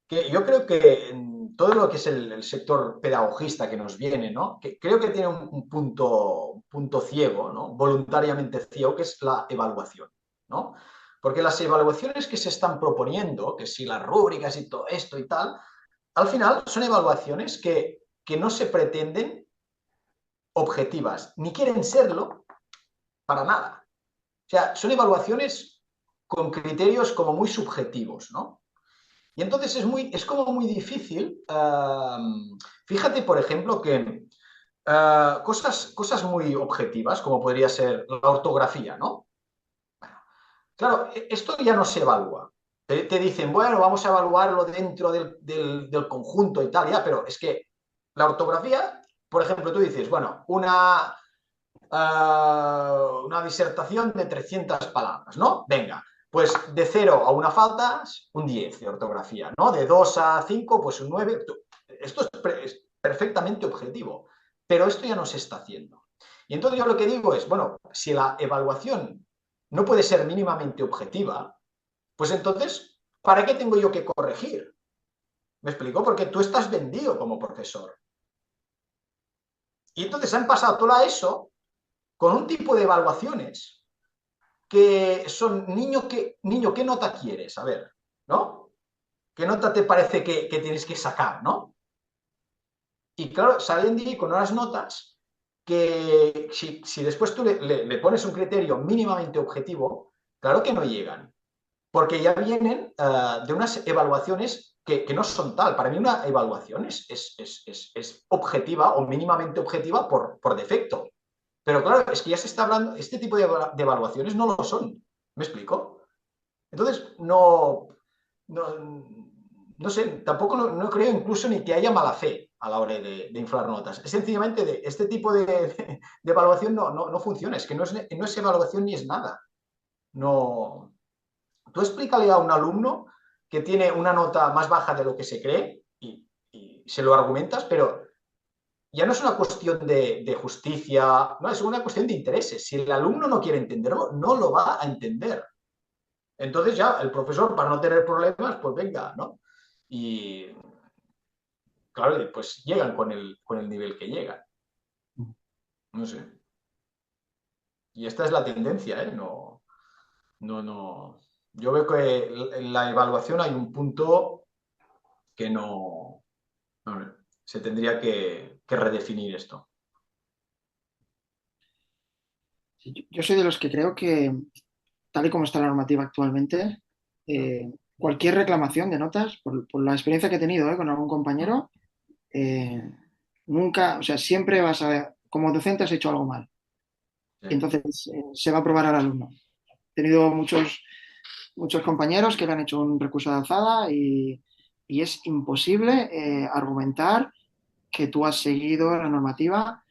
B: Que yo creo que en todo lo que es el sector pedagogista que nos viene, ¿no? Que creo que tiene un punto ciego, ¿no? Voluntariamente ciego, que es la evaluación, ¿no? Porque las evaluaciones que se están proponiendo, que si las rúbricas y todo esto y tal, al final son evaluaciones que no se pretenden objetivas, ni quieren serlo para nada. O sea, son evaluaciones con criterios como muy subjetivos, ¿no? Y entonces es como muy difícil. Fíjate, por ejemplo, que cosas muy objetivas, como podría ser la ortografía, ¿no? Claro, esto ya no se evalúa. Te dicen, bueno, vamos a evaluarlo dentro del conjunto y tal, ya, pero es que la ortografía, por ejemplo, tú dices, bueno, una disertación de 300 palabras, ¿no? Venga, pues de 0 a 1 faltas, un 10 de ortografía, ¿no? De 2 a 5, pues un 9. Esto es perfectamente objetivo, pero esto ya no se está haciendo. Y entonces yo lo que digo es, bueno, si la evaluación no puede ser mínimamente objetiva, pues entonces, ¿para qué tengo yo que corregir? ¿Me explico? Porque tú estás vendido como profesor. Y entonces han pasado toda eso con un tipo de evaluaciones que son, niño, ¿qué nota quieres? A ver, ¿no? ¿Qué nota te parece que tienes que sacar, ¿no? Y claro, salen de ahí con unas notas que si después tú le pones un criterio mínimamente objetivo, claro que no llegan, porque ya vienen de unas evaluaciones que no son tal. Para mí una evaluación es objetiva o mínimamente objetiva por defecto. Pero claro, es que ya se está hablando, este tipo de evaluaciones no lo son. ¿Me explico? Entonces, no sé, tampoco no creo incluso ni que haya mala fe a la hora de inflar notas. Es sencillamente este tipo de evaluación no funciona, es que no es evaluación ni es nada. No. Tú explícale a un alumno que tiene una nota más baja de lo que se cree y se lo argumentas, pero ya no es una cuestión de justicia, no, es una cuestión de intereses. Si el alumno no quiere entenderlo, no lo va a entender. Entonces ya el profesor, para no tener problemas, pues venga, ¿no? Y claro, pues llegan con el nivel que llegan. No sé. Y esta es la tendencia, ¿eh? No. Yo veo que en la evaluación hay un punto que no se tendría que redefinir esto.
A: Yo soy de los que creo que, tal y como está la normativa actualmente, cualquier reclamación de notas, por la experiencia que he tenido con algún compañero, eh, nunca, o sea, siempre vas a ver, como docente has hecho algo mal.
B: Sí.
A: Y entonces se va a probar al alumno. He tenido muchos compañeros que le han hecho un recurso de alzada y es imposible argumentar que tú has seguido la normativa.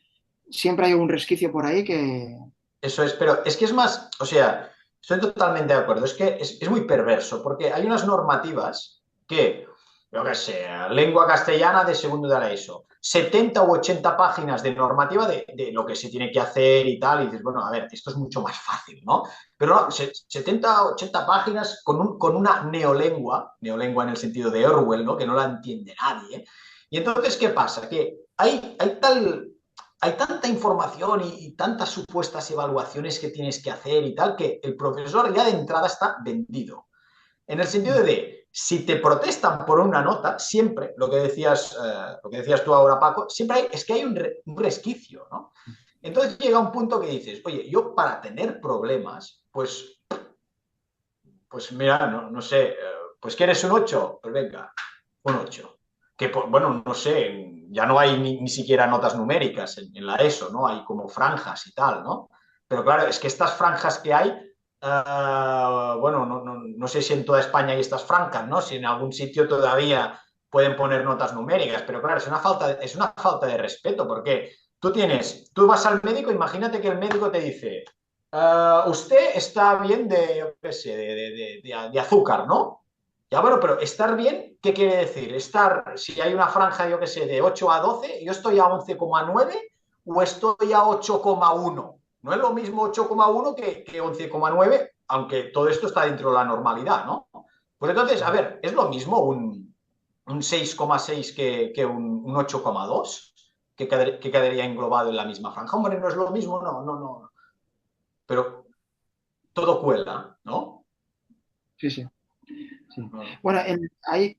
A: Siempre hay un resquicio por ahí que...
B: Eso es, pero es que es más, o sea, estoy totalmente de acuerdo, es que es muy perverso, porque hay unas normativas que, yo qué sé, lengua castellana de segundo de la ESO, 70 u 80 páginas de normativa de lo que se tiene que hacer y tal, y dices, bueno, a ver, esto es mucho más fácil, ¿no? Pero no, 70 o 80 páginas con una neolengua en el sentido de Orwell, ¿no? Que no la entiende nadie. Y entonces, ¿qué pasa? Que hay tanta información y tantas supuestas evaluaciones que tienes que hacer y tal, que el profesor ya de entrada está vendido. En el sentido de, si te protestan por una nota, siempre, lo que decías tú ahora, Paco, siempre es que hay un resquicio, ¿no? Entonces llega un punto que dices, oye, yo para tener problemas, pues mira, no sé, pues ¿quieres un 8? Pues venga, un 8. Que, bueno, no sé, ya no hay ni siquiera notas numéricas en la ESO, ¿no? Hay como franjas y tal, ¿no? Pero claro, es que estas franjas que hay, bueno, no sé si en toda España hay estas franjas, ¿no? Si en algún sitio todavía pueden poner notas numéricas, pero claro, es una falta de respeto, porque tú vas al médico, imagínate que el médico te dice, usted está bien de, yo qué sé, de azúcar, ¿no? Ya, bueno, pero estar bien, ¿qué quiere decir? Si hay una franja, yo qué sé, de 8 a 12, yo estoy a 11,9 o estoy a 8,1. No es lo mismo 8,1 que 11,9, aunque todo esto está dentro de la normalidad, ¿no? Pues entonces, a ver, ¿es lo mismo un 6,6 que un 8,2? Que quedaría englobado en la misma franja. Hombre, no es lo mismo, no. Pero todo cuela, ¿no?
A: Sí, sí. Sí. Bueno,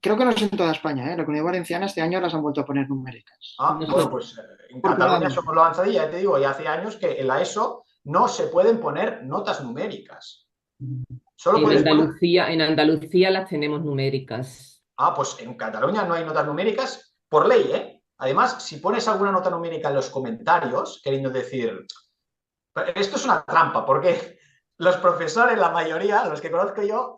A: creo que no es en toda España, ¿eh? La Comunidad Valenciana este año las han vuelto a poner numéricas.
B: Bueno, pues en Cataluña
A: Afortunadamente.
B: somos la avanzadilla, ya te digo, ya hace años que en la ESO no se pueden poner notas numéricas. Solo puedes poner...
C: En Andalucía las tenemos numéricas.
B: Pues en Cataluña no hay notas numéricas por ley, ¿eh? Además, si pones alguna nota numérica en los comentarios, queriendo decir, esto es una trampa, porque los profesores, la mayoría, los que conozco yo,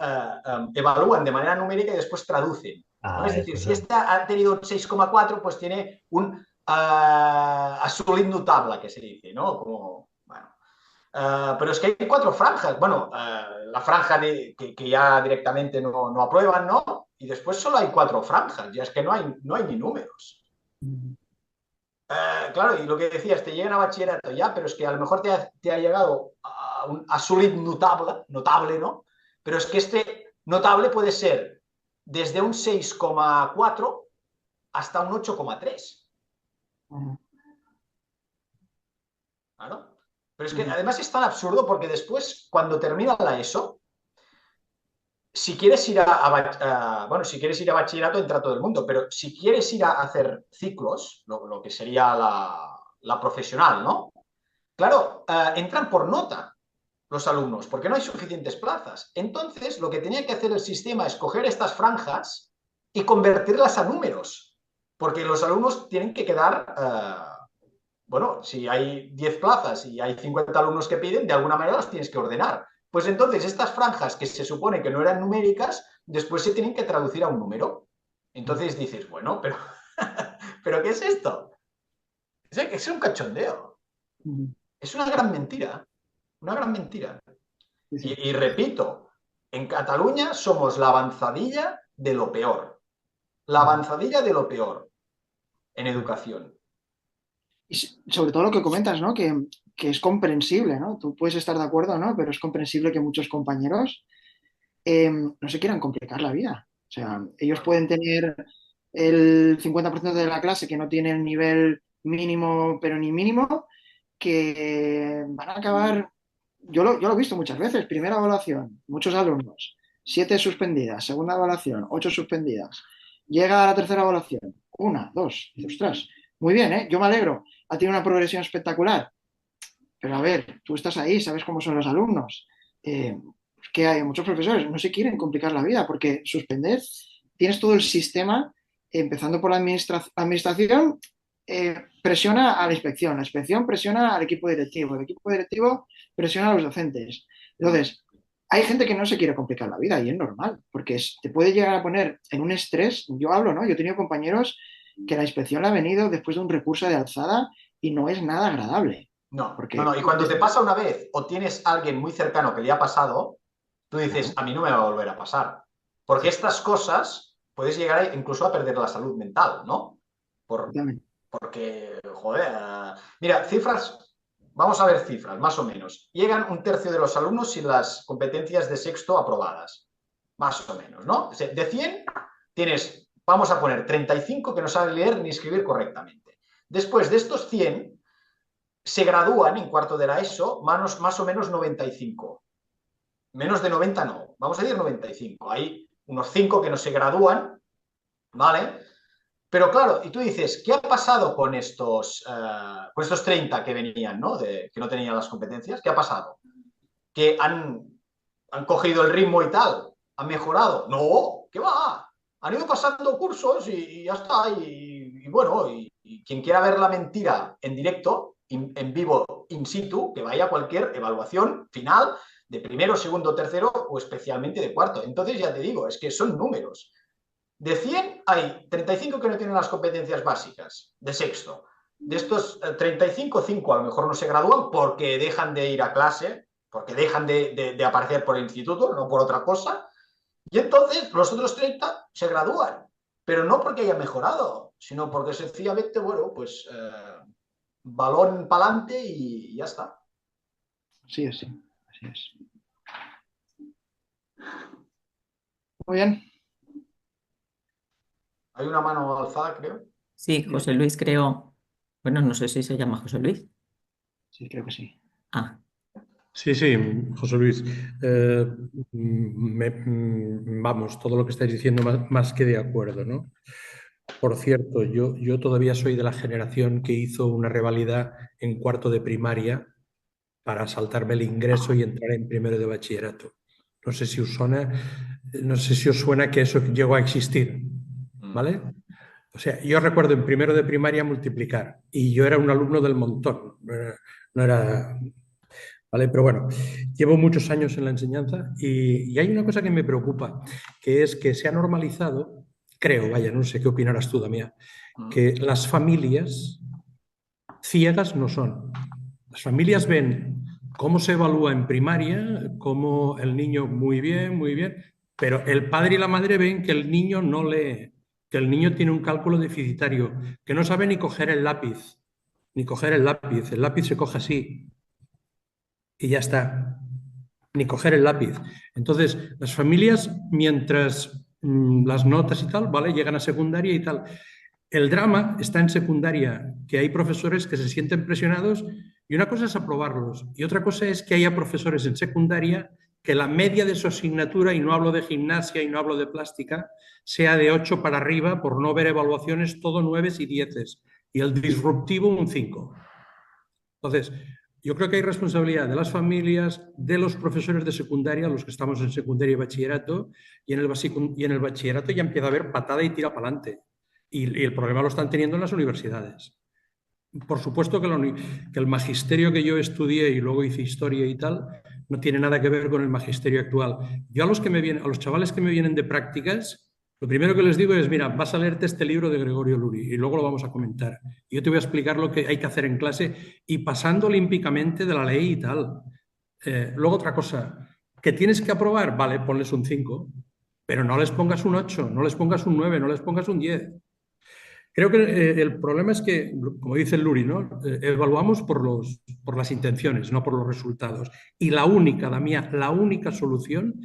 B: evalúan de manera numérica y después traducen, ¿no? Es decir, si esta ha tenido un 6,4, pues tiene un assolit notable, que se dice, ¿no? Como, bueno. Pero es que hay 4 franjas. Bueno, la franja que ya directamente no aprueban, ¿no? Y después solo hay 4 franjas, ya es que no hay ni números. Claro, y lo que decías, te llegan a bachillerato ya, pero es que a lo mejor te ha llegado a un assolit notable, ¿no? Pero es que este notable puede ser desde un 6,4 hasta un 8,3. Claro. Pero es que además es tan absurdo porque después, cuando termina la ESO, si quieres ir bueno, si quieres ir a bachillerato entra todo el mundo, pero si quieres ir a hacer ciclos, lo que sería la profesional, ¿no? Claro, entran por nota los alumnos, porque no hay suficientes plazas. Entonces, lo que tenía que hacer el sistema es coger estas franjas y convertirlas a números, porque los alumnos tienen que quedar, bueno, si hay 10 plazas y hay 50 alumnos que piden, de alguna manera las tienes que ordenar. Pues entonces, estas franjas que se supone que no eran numéricas, después se tienen que traducir a un número. Entonces dices, bueno, ¿pero qué es esto? Es un cachondeo. Es una gran mentira. Una gran mentira. Y repito, en Cataluña somos la avanzadilla de lo peor. La avanzadilla de lo peor en educación.
A: Y sobre todo lo que comentas, ¿no? Que es comprensible, ¿no? Tú puedes estar de acuerdo, ¿no? Pero es comprensible que muchos compañeros no se quieran complicar la vida. O sea, ellos pueden tener el 50% de la clase que no tiene el nivel mínimo, pero ni mínimo, que van a acabar, yo lo he visto muchas veces, primera evaluación, muchos alumnos, 7 suspendidas, segunda evaluación, 8 suspendidas, llega a la tercera evaluación, 1, 2, y ostras, muy bien, ¿eh? Yo me alegro, ha tenido una progresión espectacular, pero a ver, tú estás ahí, sabes cómo son los alumnos. Que hay muchos profesores, no se quieren complicar la vida porque suspender, tienes todo el sistema, empezando por la administración, presiona a la inspección presiona al equipo directivo, el equipo directivo presiona a los docentes. Entonces, hay gente que no se quiere complicar la vida y es normal, porque te puede llegar a poner en un estrés. Yo hablo, ¿no? Yo he tenido compañeros que la inspección le ha venido después de un recurso de alzada y no es nada agradable.
B: No,
A: porque,
B: no, y cuando te pasa una vez o tienes a alguien muy cercano que le ha pasado, tú dices, a mí no me va a volver a pasar. Porque estas cosas puedes llegar incluso a perder la salud mental, ¿no? Porque, joder, mira, cifras, vamos a ver cifras, más o menos. Llegan un tercio de los alumnos sin las competencias de sexto aprobadas, más o menos, ¿no? De 100 tienes, vamos a poner 35 que no saben leer ni escribir correctamente. Después de estos 100, se gradúan en cuarto de la ESO más o menos 95. Menos de 90 no, vamos a decir 95. Hay unos 5 que no se gradúan, ¿vale? Pero claro, y tú dices, ¿qué ha pasado con estos 30 que venían, ¿no? Que no tenían las competencias? ¿Qué ha pasado? ¿Que han cogido el ritmo y tal? ¿Han mejorado? No, ¿qué va? Han ido pasando cursos y ya está. Y bueno, y quien quiera ver la mentira en directo, en vivo, in situ, que vaya a cualquier evaluación final de primero, segundo, tercero o especialmente de cuarto. Entonces ya te digo, es que son números. De 100 hay 35 que no tienen las competencias básicas de sexto. De estos 35, 5 a lo mejor no se gradúan porque dejan de ir a clase, porque dejan de aparecer por el instituto, no por otra cosa. Y entonces los otros 30 se gradúan, pero no porque hayan mejorado, sino porque sencillamente, bueno, pues balón para adelante y ya está.
A: Sí, así es. Muy bien.
B: Hay una mano alzada, creo.
E: Sí, José Luis, creo. Bueno, no sé si se llama José Luis.
A: Sí, creo que sí.
E: Ah,
F: Sí, José Luis. Vamos, todo lo que estáis diciendo más que de acuerdo, ¿no? Por cierto, yo todavía soy de la generación que hizo una reválida en cuarto de primaria para saltarme el ingreso y entrar en primero de bachillerato. No sé si os suena que eso llegó a existir, ¿vale? O sea, yo recuerdo en primero de primaria multiplicar y yo era un alumno del montón, no era... ¿Vale? Pero bueno, llevo muchos años en la enseñanza y hay una cosa que me preocupa, que es que se ha normalizado, creo, vaya, no sé qué opinarás tú, Damián, que las familias ciegas no son. Las familias ven cómo se evalúa en primaria, cómo el niño muy bien, pero el padre y la madre ven que el niño no lee, que el niño tiene un cálculo deficitario, que no sabe ni coger el lápiz, el lápiz se coge así y ya está, ni coger el lápiz. Entonces, las familias, mientras las notas y tal, ¿vale? Llegan a secundaria y tal. El drama está en secundaria, que hay profesores que se sienten presionados y una cosa es aprobarlos y otra cosa es que haya profesores en secundaria que la media de su asignatura, y no hablo de gimnasia y no hablo de plástica, sea de 8 para arriba por no ver evaluaciones, todo 9 y 10 y el disruptivo un 5. Entonces, yo creo que hay responsabilidad de las familias, de los profesores de secundaria, los que estamos en secundaria y bachillerato, y en el bachillerato ya empieza a haber patada y tira para adelante. Y el problema lo están teniendo en las universidades. Por supuesto que el magisterio que yo estudié y luego hice historia y tal, no tiene nada que ver con el magisterio actual. Yo a los chavales que me vienen de prácticas, lo primero que les digo es, mira, vas a leerte este libro de Gregorio Luri y luego lo vamos a comentar. Y yo te voy a explicar lo que hay que hacer en clase y pasando olímpicamente de la ley y tal. Luego otra cosa, que tienes que aprobar, vale, ponles un 5, pero no les pongas un 8, no les pongas un 9, no les pongas un 10. Creo que el problema es que, como dice el Luri, ¿no? Evaluamos por las intenciones, no por los resultados. Y la única, Damián, la única solución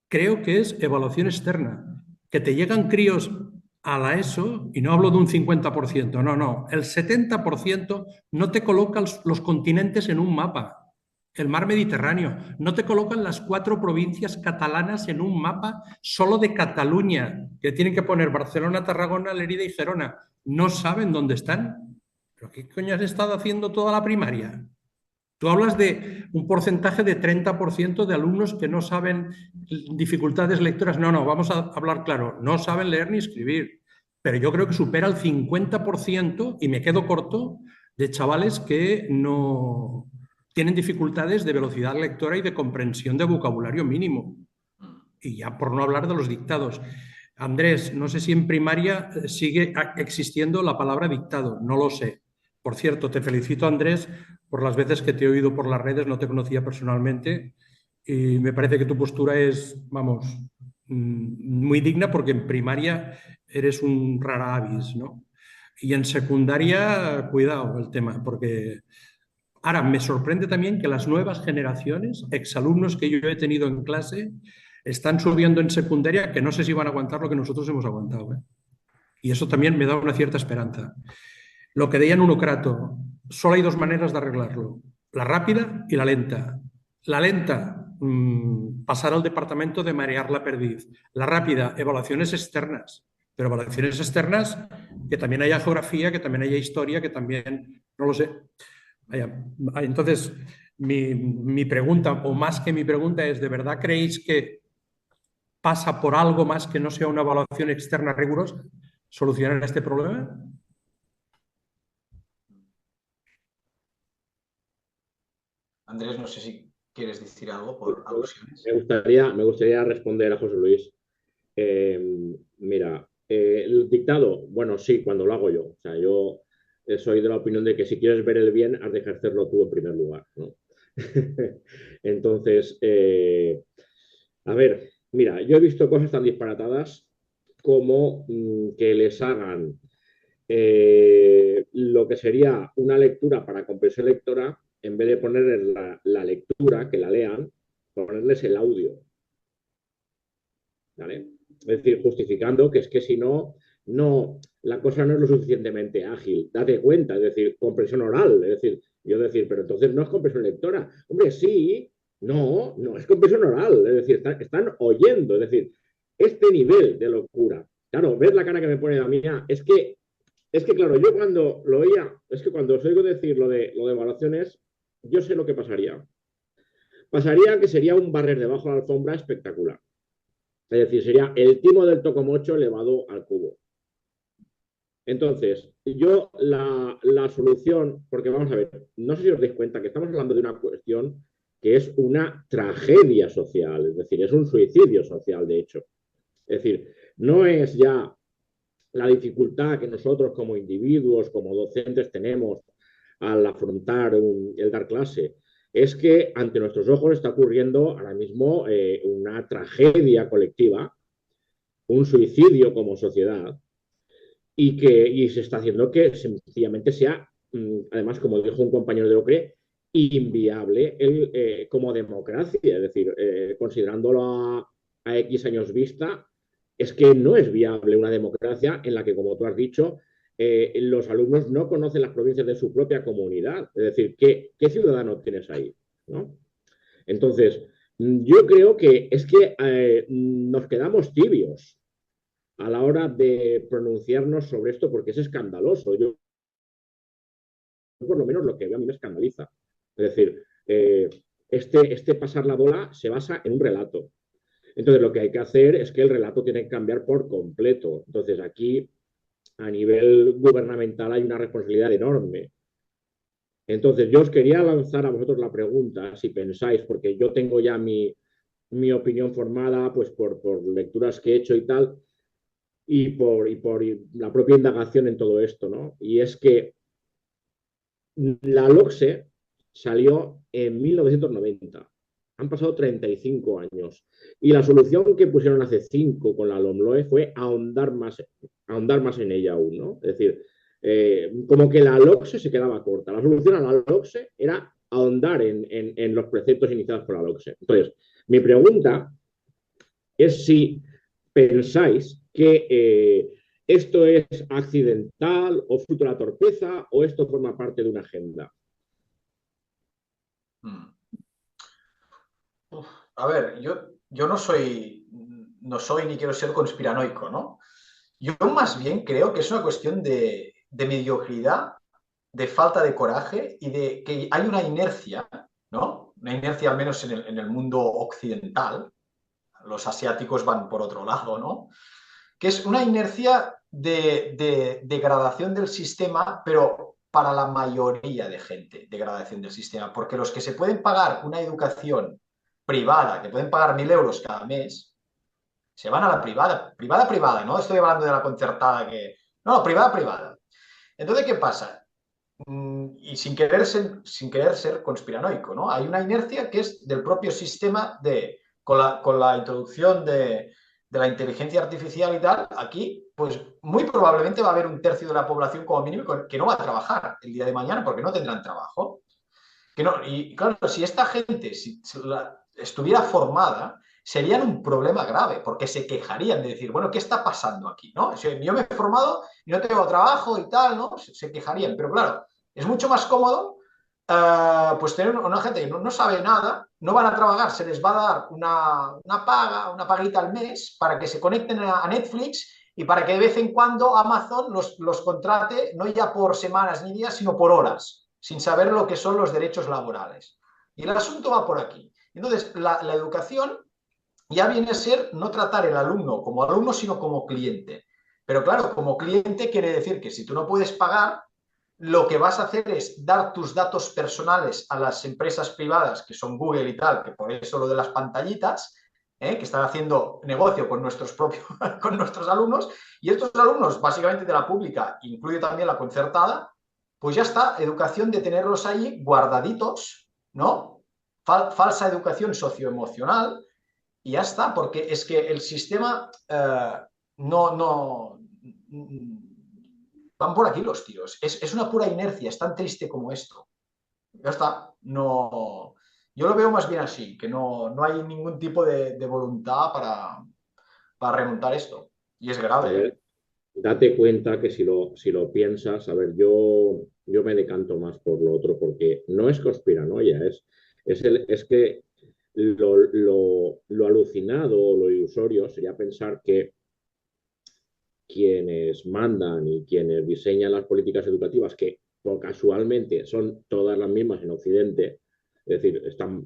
F: creo que es evaluación externa. Que te llegan críos a la ESO, y no hablo de un 50%, no, el 70% no te coloca los continentes en un mapa. El mar Mediterráneo, no te colocan las 4 provincias catalanas en un mapa solo de Cataluña, que tienen que poner Barcelona, Tarragona, Lerida y Gerona. No saben dónde están. ¿Pero qué coño has estado haciendo toda la primaria? Tú hablas de un porcentaje de 30% de alumnos que no saben dificultades lectoras. No, vamos a hablar claro, no saben leer ni escribir. Pero yo creo que supera el 50%, y me quedo corto, de chavales que no tienen dificultades de velocidad lectora y de comprensión de vocabulario mínimo. Y ya por no hablar de los dictados. Andrés, no sé si en primaria sigue existiendo la palabra dictado, no lo sé. Por cierto, te felicito, Andrés, por las veces que te he oído por las redes, no te conocía personalmente, y me parece que tu postura es, vamos, muy digna, porque en primaria eres un rara avis, ¿no? Y en secundaria, cuidado el tema, porque ahora me sorprende también que las nuevas generaciones, exalumnos que yo he tenido en clase, están subiendo en secundaria, que no sé si van a aguantar lo que nosotros hemos aguantado, ¿eh? Y eso también me da una cierta esperanza. Lo que decía Nunocrato, solo hay 2 maneras de arreglarlo, la rápida y la lenta. La lenta, pasar al departamento de marear la perdiz. La rápida, evaluaciones externas. Pero evaluaciones externas, que también haya geografía, que también haya historia, que también, no lo sé. Entonces, mi pregunta, o más que mi pregunta, es, ¿de verdad creéis que pasa por algo más que no sea una evaluación externa rigurosa solucionar este problema?
B: Andrés, no sé si quieres decir algo por alusiones.
D: Me gustaría responder a José Luis. Mira, el dictado, bueno, sí, cuando lo hago yo. O sea, yo soy de la opinión de que si quieres ver el bien, has de ejercerlo tú en primer lugar, ¿no? Entonces, a ver, mira, yo he visto cosas tan disparatadas como que les hagan lo que sería una lectura para comprensión lectora, en vez de ponerles la lectura, que la lean, ponerles el audio. ¿Vale? Es decir, justificando que es que si no, la cosa no es lo suficientemente ágil. Date cuenta, es decir, comprensión oral. Es decir, pero entonces no es comprensión lectora. Hombre, sí, no es comprensión oral. Es decir, están oyendo. Es decir, este nivel de locura. Claro, ves la cara que me pone la mía. Es que claro, yo cuando lo oía, es que cuando os oigo decir lo de evaluaciones, yo sé lo que pasaría. Pasaría que sería un barrer debajo de la alfombra espectacular. Es decir, sería el timo del tocomocho elevado al cubo. Entonces, yo la solución, porque vamos a ver, no sé si os dais cuenta que estamos hablando de una cuestión que es una tragedia social, es decir, es un suicidio social, de hecho. Es decir, no es ya la dificultad que nosotros como individuos, como docentes tenemos al afrontar el dar clase, es que ante nuestros ojos está ocurriendo ahora mismo una tragedia colectiva, un suicidio como sociedad, y se está haciendo que sencillamente sea, además, como dijo un compañero de OCRE, inviable como democracia, es decir, considerándolo a X años vista, es que no es viable una democracia en la que, como tú has dicho, los alumnos no conocen las provincias de su propia comunidad. Es decir, ¿qué ciudadano tienes ahí? ¿No? Entonces, yo creo que es que nos quedamos tibios a la hora de pronunciarnos sobre esto porque es escandaloso. Yo por lo menos lo que veo a mí me escandaliza. Es decir, este pasar la bola se basa en un relato. Entonces, lo que hay que hacer es que el relato tiene que cambiar por completo. Entonces, aquí, a nivel gubernamental, hay una responsabilidad enorme. Entonces, yo os quería lanzar a vosotros la pregunta, si pensáis, porque yo tengo ya mi opinión formada, pues por lecturas que he hecho y tal, y por la propia indagación en todo esto, ¿no? Y es que la LOCSE salió en 1990. Han pasado 35 años. Y la solución que pusieron hace 5 con la LOMLOE fue ahondar más en ella aún, ¿no? Es decir, como que la LOCSE se quedaba corta. La solución a la LOCSE era ahondar en los preceptos iniciados por la LOCSE. Entonces, mi pregunta es si pensáis que esto es accidental o fruto de la torpeza o esto forma parte de una agenda.
B: A ver, yo no soy ni quiero ser conspiranoico, ¿no? Yo más bien creo que es una cuestión de mediocridad, de falta de coraje y de que hay una inercia, ¿no? Una inercia al menos en el mundo occidental. Los asiáticos van por otro lado, ¿no? Que es una inercia de degradación del sistema, pero para la mayoría de gente, degradación del sistema, porque los que se pueden pagar una educación privada, que pueden pagar 1.000 euros cada mes, se van a la privada, no estoy hablando de la concertada que... No, privada. Entonces, ¿qué pasa? Y sin querer ser conspiranoico, ¿no? Hay una inercia que es del propio sistema con la introducción de la inteligencia artificial y tal, aquí, pues muy probablemente va a haber un tercio de la población como mínimo que no va a trabajar el día de mañana porque no tendrán trabajo. Y claro, si esta gente estuviera formada, serían un problema grave, porque se quejarían de decir, bueno, ¿qué está pasando aquí? ¿No? Yo me he formado y no tengo trabajo y tal, ¿no? Se quejarían, pero claro, es mucho más cómodo pues tener una gente que no sabe nada, no van a trabajar, se les va a dar una paguita al mes para que se conecten a Netflix y para que de vez en cuando Amazon los contrate, no ya por semanas ni días, sino por horas, sin saber lo que son los derechos laborales. Y el asunto va por aquí. Entonces, la educación ya viene a ser no tratar el alumno como alumno, sino como cliente. Pero claro, como cliente quiere decir que si tú no puedes pagar, lo que vas a hacer es dar tus datos personales a las empresas privadas, que son Google y tal, que por eso lo de las pantallitas, que están haciendo negocio con nuestros con nuestros alumnos, y estos alumnos, básicamente de la pública, incluye también la concertada, pues ya está, educación de tenerlos ahí guardaditos, ¿no? Falsa educación socioemocional, y ya está, porque es que el sistema no van por aquí los tiros. Es una pura inercia, es tan triste como esto. Ya está, no... Yo lo veo más bien así, que no hay ningún tipo de voluntad para remontar esto. Y es
D: A
B: grave, ¿eh?
D: ver, date cuenta que si lo piensas, a ver, yo me decanto más por lo otro, porque no es conspiranoia, es que lo alucinado o lo ilusorio sería pensar que quienes mandan y quienes diseñan las políticas educativas, que casualmente son todas las mismas en Occidente, es decir, están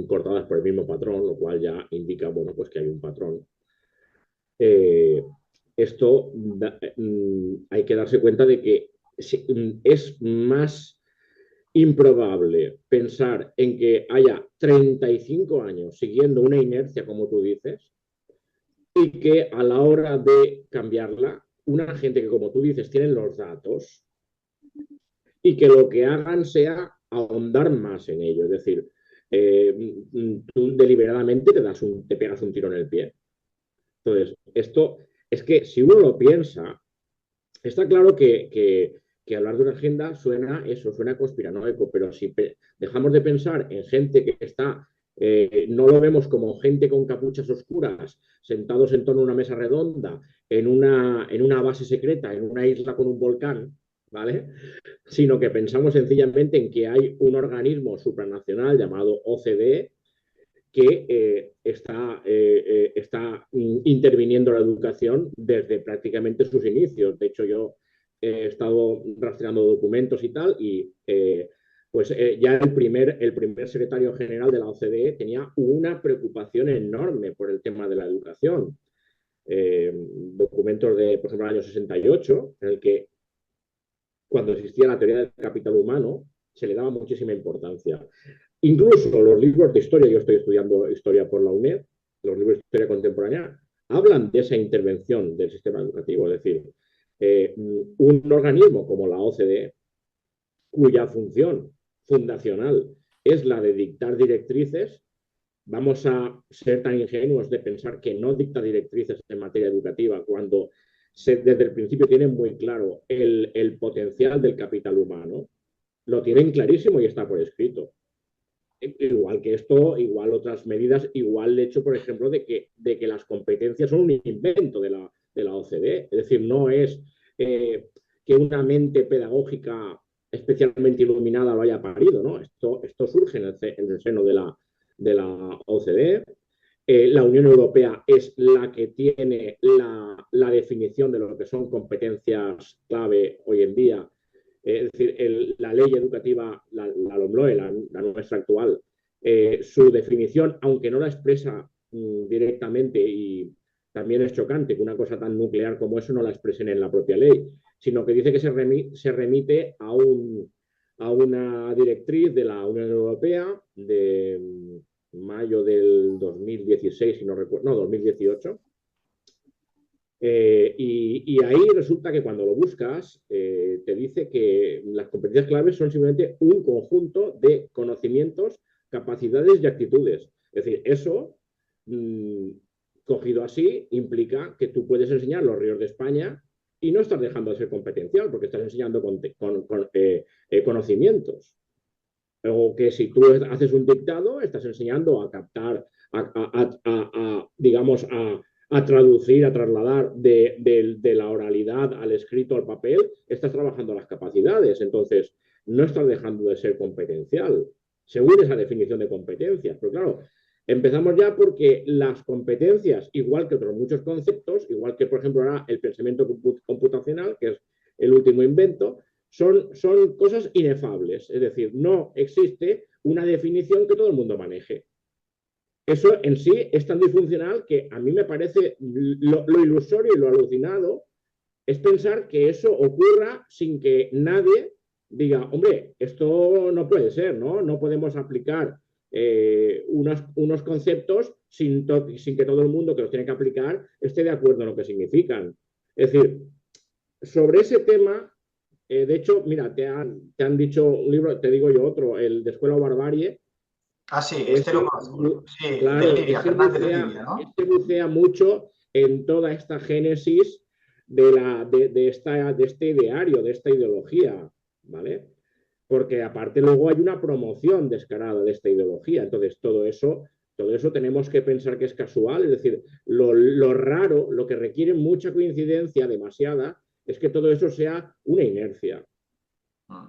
D: cortadas por el mismo patrón, lo cual ya indica, bueno, pues que hay un patrón. Eh, esto hay que darse cuenta de que es más improbable pensar en que haya 35 años siguiendo una inercia, como tú dices, y que a la hora de cambiarla, una gente que, como tú dices, tienen los datos y que lo que hagan sea ahondar más en ello. Es decir, tú deliberadamente te pegas un tiro en el pie. Entonces, esto es que si uno lo piensa, está claro que hablar de una agenda suena conspiranoico, pero si dejamos de pensar en gente que está, no lo vemos como gente con capuchas oscuras, sentados en torno a una mesa redonda, en una base secreta, en una isla con un volcán, ¿vale? Sino que pensamos sencillamente en que hay un organismo supranacional llamado OCDE que está interviniendo la educación desde prácticamente sus inicios. De hecho, yo he estado rastreando documentos y tal, y ya el primer secretario general de la OCDE tenía una preocupación enorme por el tema de la educación. Documentos de, por ejemplo, el año 68, en el que cuando existía la teoría del capital humano, se le daba muchísima importancia. Incluso los libros de historia, yo estoy estudiando historia por la UNED, los libros de historia contemporánea, hablan de esa intervención del sistema educativo. Es decir, un organismo como la OCDE, cuya función fundacional es la de dictar directrices, vamos a ser tan ingenuos de pensar que no dicta directrices en materia educativa cuando desde el principio tienen muy claro el potencial del capital humano, lo tienen clarísimo y está por escrito. Igual que esto, igual otras medidas, igual el hecho, por ejemplo, de que las competencias son un invento de la OCDE. Es decir, no es que una mente pedagógica especialmente iluminada lo haya parido, ¿no? Esto surge en el seno de la OCDE. La Unión Europea es la que tiene la definición de lo que son competencias clave hoy en día. Es decir, la ley educativa, la LOMLOE, la nuestra actual, su definición, aunque no la expresa directamente, y también es chocante que una cosa tan nuclear como eso no la expresen en la propia ley, sino que dice que se remite a una directriz de la Unión Europea de mayo del 2016, si no recuerdo, no, 2018. Y ahí resulta que cuando lo buscas, te dice que las competencias claves son simplemente un conjunto de conocimientos, capacidades y actitudes. Es decir, eso, cogido así, implica que tú puedes enseñar los ríos de España y no estás dejando de ser competencial, porque estás enseñando conocimientos. O que si tú haces un dictado, estás enseñando a captar, digamos, a traducir, a trasladar de la oralidad al escrito, al papel, estás trabajando las capacidades. Entonces, no estás dejando de ser competencial, según esa definición de competencias. Pero claro, empezamos ya porque las competencias, igual que otros muchos conceptos, igual que, por ejemplo, ahora el pensamiento computacional, que es el último invento, son cosas inefables. Es decir, no existe una definición que todo el mundo maneje. Eso en sí es tan disfuncional que a mí me parece lo ilusorio y lo alucinado es pensar que eso ocurra sin que nadie diga, hombre, esto no puede ser, ¿no? No podemos aplicar unos conceptos sin que todo el mundo que los tiene que aplicar esté de acuerdo en lo que significan. Es decir, sobre ese tema, de hecho, mira, te han dicho un libro, te digo yo otro, el de Escuela o Barbarie.
B: Ah, sí, este lo conozco. Sí,
D: claro,
B: de Lidia, Fernández de Lidia, ¿no?
D: Este bucea mucho en toda esta génesis de este ideario, de esta ideología, ¿vale? Porque aparte luego hay una promoción descarada de esta ideología. Entonces, todo eso tenemos que pensar que es casual. Es decir, lo raro, lo que requiere mucha coincidencia, demasiada, es que todo eso sea una inercia,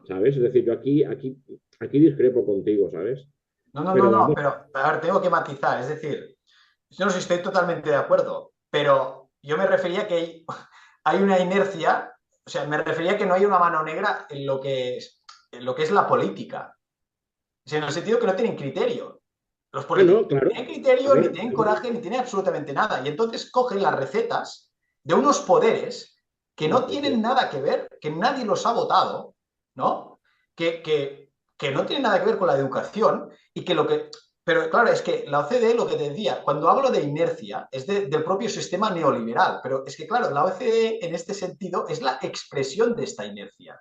D: ¿sabes? Es decir, yo aquí discrepo contigo, ¿sabes?
B: No, pero a ver, tengo que matizar. Es decir, yo no sé si estoy totalmente de acuerdo, pero yo me refería que hay una inercia, o sea, me refería que no hay una mano negra en lo que es la política. O sea, en el sentido que no tienen criterio. Los políticos
D: claro.
B: No tienen criterio, ni tienen coraje, ni tienen absolutamente nada. Y entonces cogen las recetas de unos poderes que no tienen nada que ver, que nadie los ha votado, ¿no? Que no tienen nada que ver con la educación y que lo que... Pero claro, es que la OCDE, lo que te decía, cuando hablo de inercia, es del propio sistema neoliberal. Pero es que, claro, la OCDE en este sentido es la expresión de esta inercia.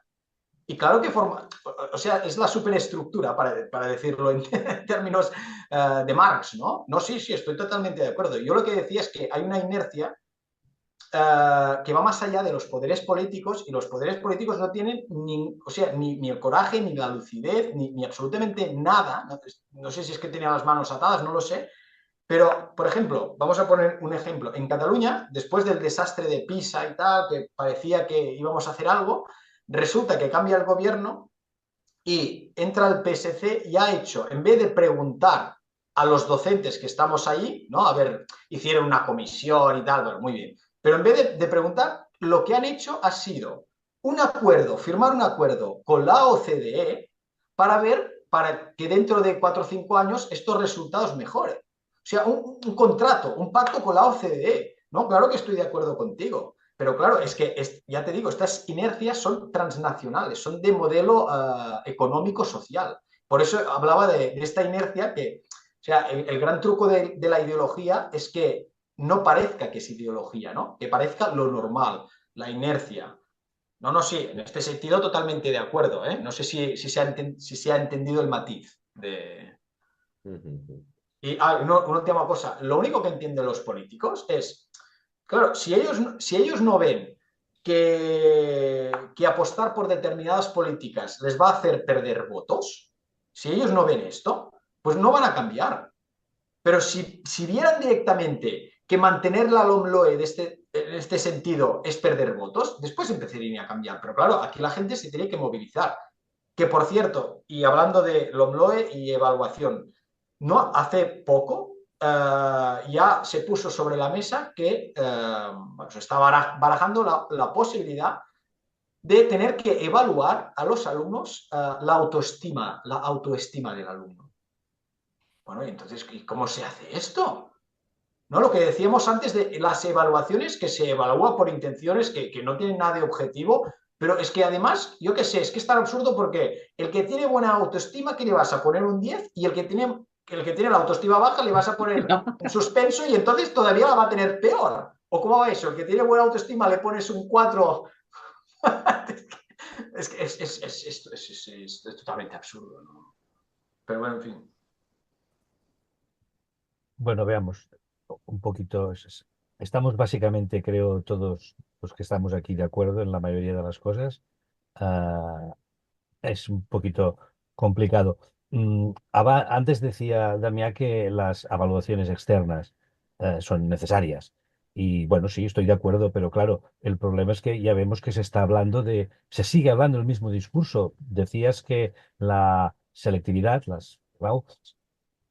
B: Y claro que forma, o sea, es la superestructura, para decirlo en términos de Marx, ¿no? No, sí, estoy totalmente de acuerdo. Yo lo que decía es que hay una inercia que va más allá de los poderes políticos, y los poderes políticos no tienen ni el coraje, ni la lucidez, ni absolutamente nada. No sé si es que tenían las manos atadas, no lo sé. Pero, por ejemplo, vamos a poner un ejemplo. En Cataluña, después del desastre de Pisa y tal, que parecía que íbamos a hacer algo, resulta que cambia el gobierno y entra el PSC y ha hecho, en vez de preguntar a los docentes que estamos allí, ¿no? A ver, hicieron una comisión y tal, bueno, muy bien. Pero en vez de preguntar, lo que han hecho ha sido firmar un acuerdo con la OCDE para que dentro de 4 o 5 años estos resultados mejoren. O sea, un contrato, un pacto con la OCDE. No, claro que estoy de acuerdo contigo. Pero claro, es que, ya te digo, estas inercias son transnacionales, son de modelo económico-social. Por eso hablaba de esta inercia que, o sea, el gran truco de la ideología es que no parezca que es ideología, ¿no? Que parezca lo normal, la inercia. No, no, sí, en este sentido totalmente de acuerdo, ¿eh? No sé si se ha entendido el matiz de...
D: Ujú.
B: Y una última cosa, lo único que entienden los políticos es, claro, si ellos no ven que apostar por determinadas políticas les va a hacer perder votos, si ellos no ven esto, pues no van a cambiar. Pero si vieran directamente que mantener la LOMLOE en este sentido es perder votos, después empezarían a cambiar. Pero claro, aquí la gente se tiene que movilizar. Que por cierto, y hablando de LOMLOE y evaluación, no hace poco ya se puso sobre la mesa que se está barajando la posibilidad de tener que evaluar a los alumnos la autoestima del alumno. Bueno, y entonces, ¿cómo se hace esto? ¿No? Lo que decíamos antes de las evaluaciones, que se evalúa por intenciones que no tienen nada de objetivo, pero es que además, yo qué sé, es que es tan absurdo porque el que tiene buena autoestima, que le vas a poner un 10 y el que tiene la autoestima baja le vas a poner un suspenso y entonces todavía la va a tener peor. ¿O cómo va eso? El que tiene buena autoestima le pones un 4. Es que es totalmente absurdo, ¿no? Pero bueno, en fin.
G: Bueno, veamos un poquito. Estamos básicamente, creo, todos los que estamos aquí de acuerdo en la mayoría de las cosas. Ah, es un poquito complicado. Antes decía Damián que las evaluaciones externas son necesarias. Y bueno, sí, estoy de acuerdo, pero claro, el problema es que ya vemos que se sigue hablando el mismo discurso. Decías que la selectividad, las WAU,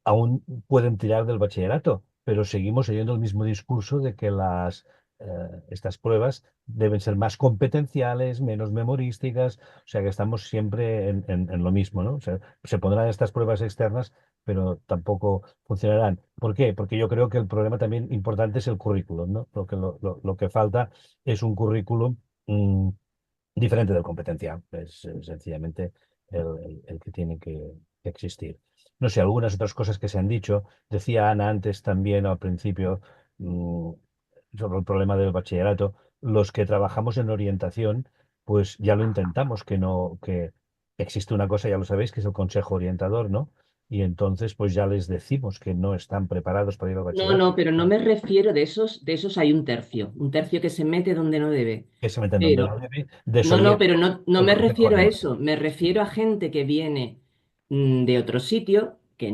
G: aún pueden tirar del bachillerato, pero seguimos oyendo el mismo discurso de que estas pruebas deben ser más competenciales, menos memorísticas, o sea que estamos siempre en lo mismo, ¿no? O sea, se pondrán estas pruebas externas, pero tampoco funcionarán. ¿Por qué? Porque yo creo que el problema también importante es el currículum, ¿no? Lo que falta es un currículum mm, diferente del competencial, es sencillamente el que tiene que existir. No sé, algunas otras cosas que se han dicho. Decía Ana antes también al principio mm, sobre el problema del bachillerato. Los que trabajamos en orientación, pues ya lo intentamos, que existe una cosa, ya lo sabéis, que es el consejo orientador, ¿no? Y entonces, pues ya les decimos que no están preparados para ir al
C: No,
G: bachillerato,
C: no, pero no me refiero de esos hay un tercio que se mete donde no debe.
G: que se meten donde no
C: Pero
G: debe,
C: no, pero
G: desorientan
C: no
G: el
C: me
G: consejo
C: refiero a
G: orientador.
C: eso, me refiero a gente que viene de otro sitio, que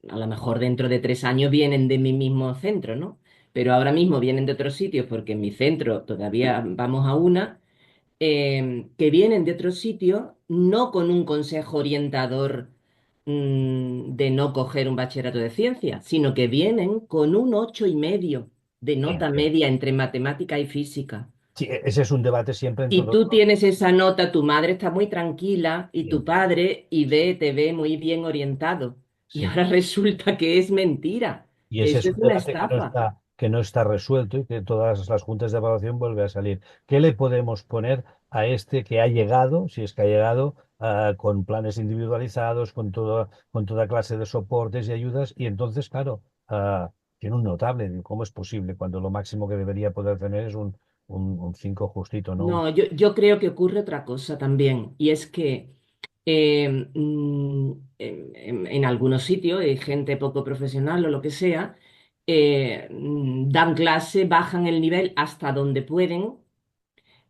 C: a lo mejor dentro de 3 años vienen de mi mismo centro, ¿no? Pero ahora mismo vienen de otros sitios porque en mi centro todavía vamos a una, que vienen de otro sitio, no con un consejo orientador de no coger un bachillerato de ciencia, sino que vienen con un 8,5 de
G: Sí,
C: nota
G: sí.
C: media entre matemática y física.
G: Sí, ese es un debate siempre en
C: Y
G: todos
C: tú
G: los...
C: tienes esa nota, tu madre está muy tranquila y tu
G: Sí,
C: padre te ve muy bien orientado. Y
G: sí.
C: ahora resulta que es mentira.
G: Y ese
C: Eso
G: es
C: es
G: un
C: una
G: debate
C: estafa.
G: que no está resuelto y que todas las juntas de evaluación vuelve a salir. ¿Qué le podemos poner a este que ha llegado, si es que ha llegado, con planes individualizados, con toda clase de soportes y ayudas? Y entonces, claro, tiene un notable. Digo, ¿cómo es posible cuando lo máximo que debería poder tener es un 5 justito, ¿no?
C: No, yo creo que ocurre otra cosa también, y es que en algunos sitios hay gente poco profesional o lo que sea, dan clase, bajan el nivel hasta donde pueden,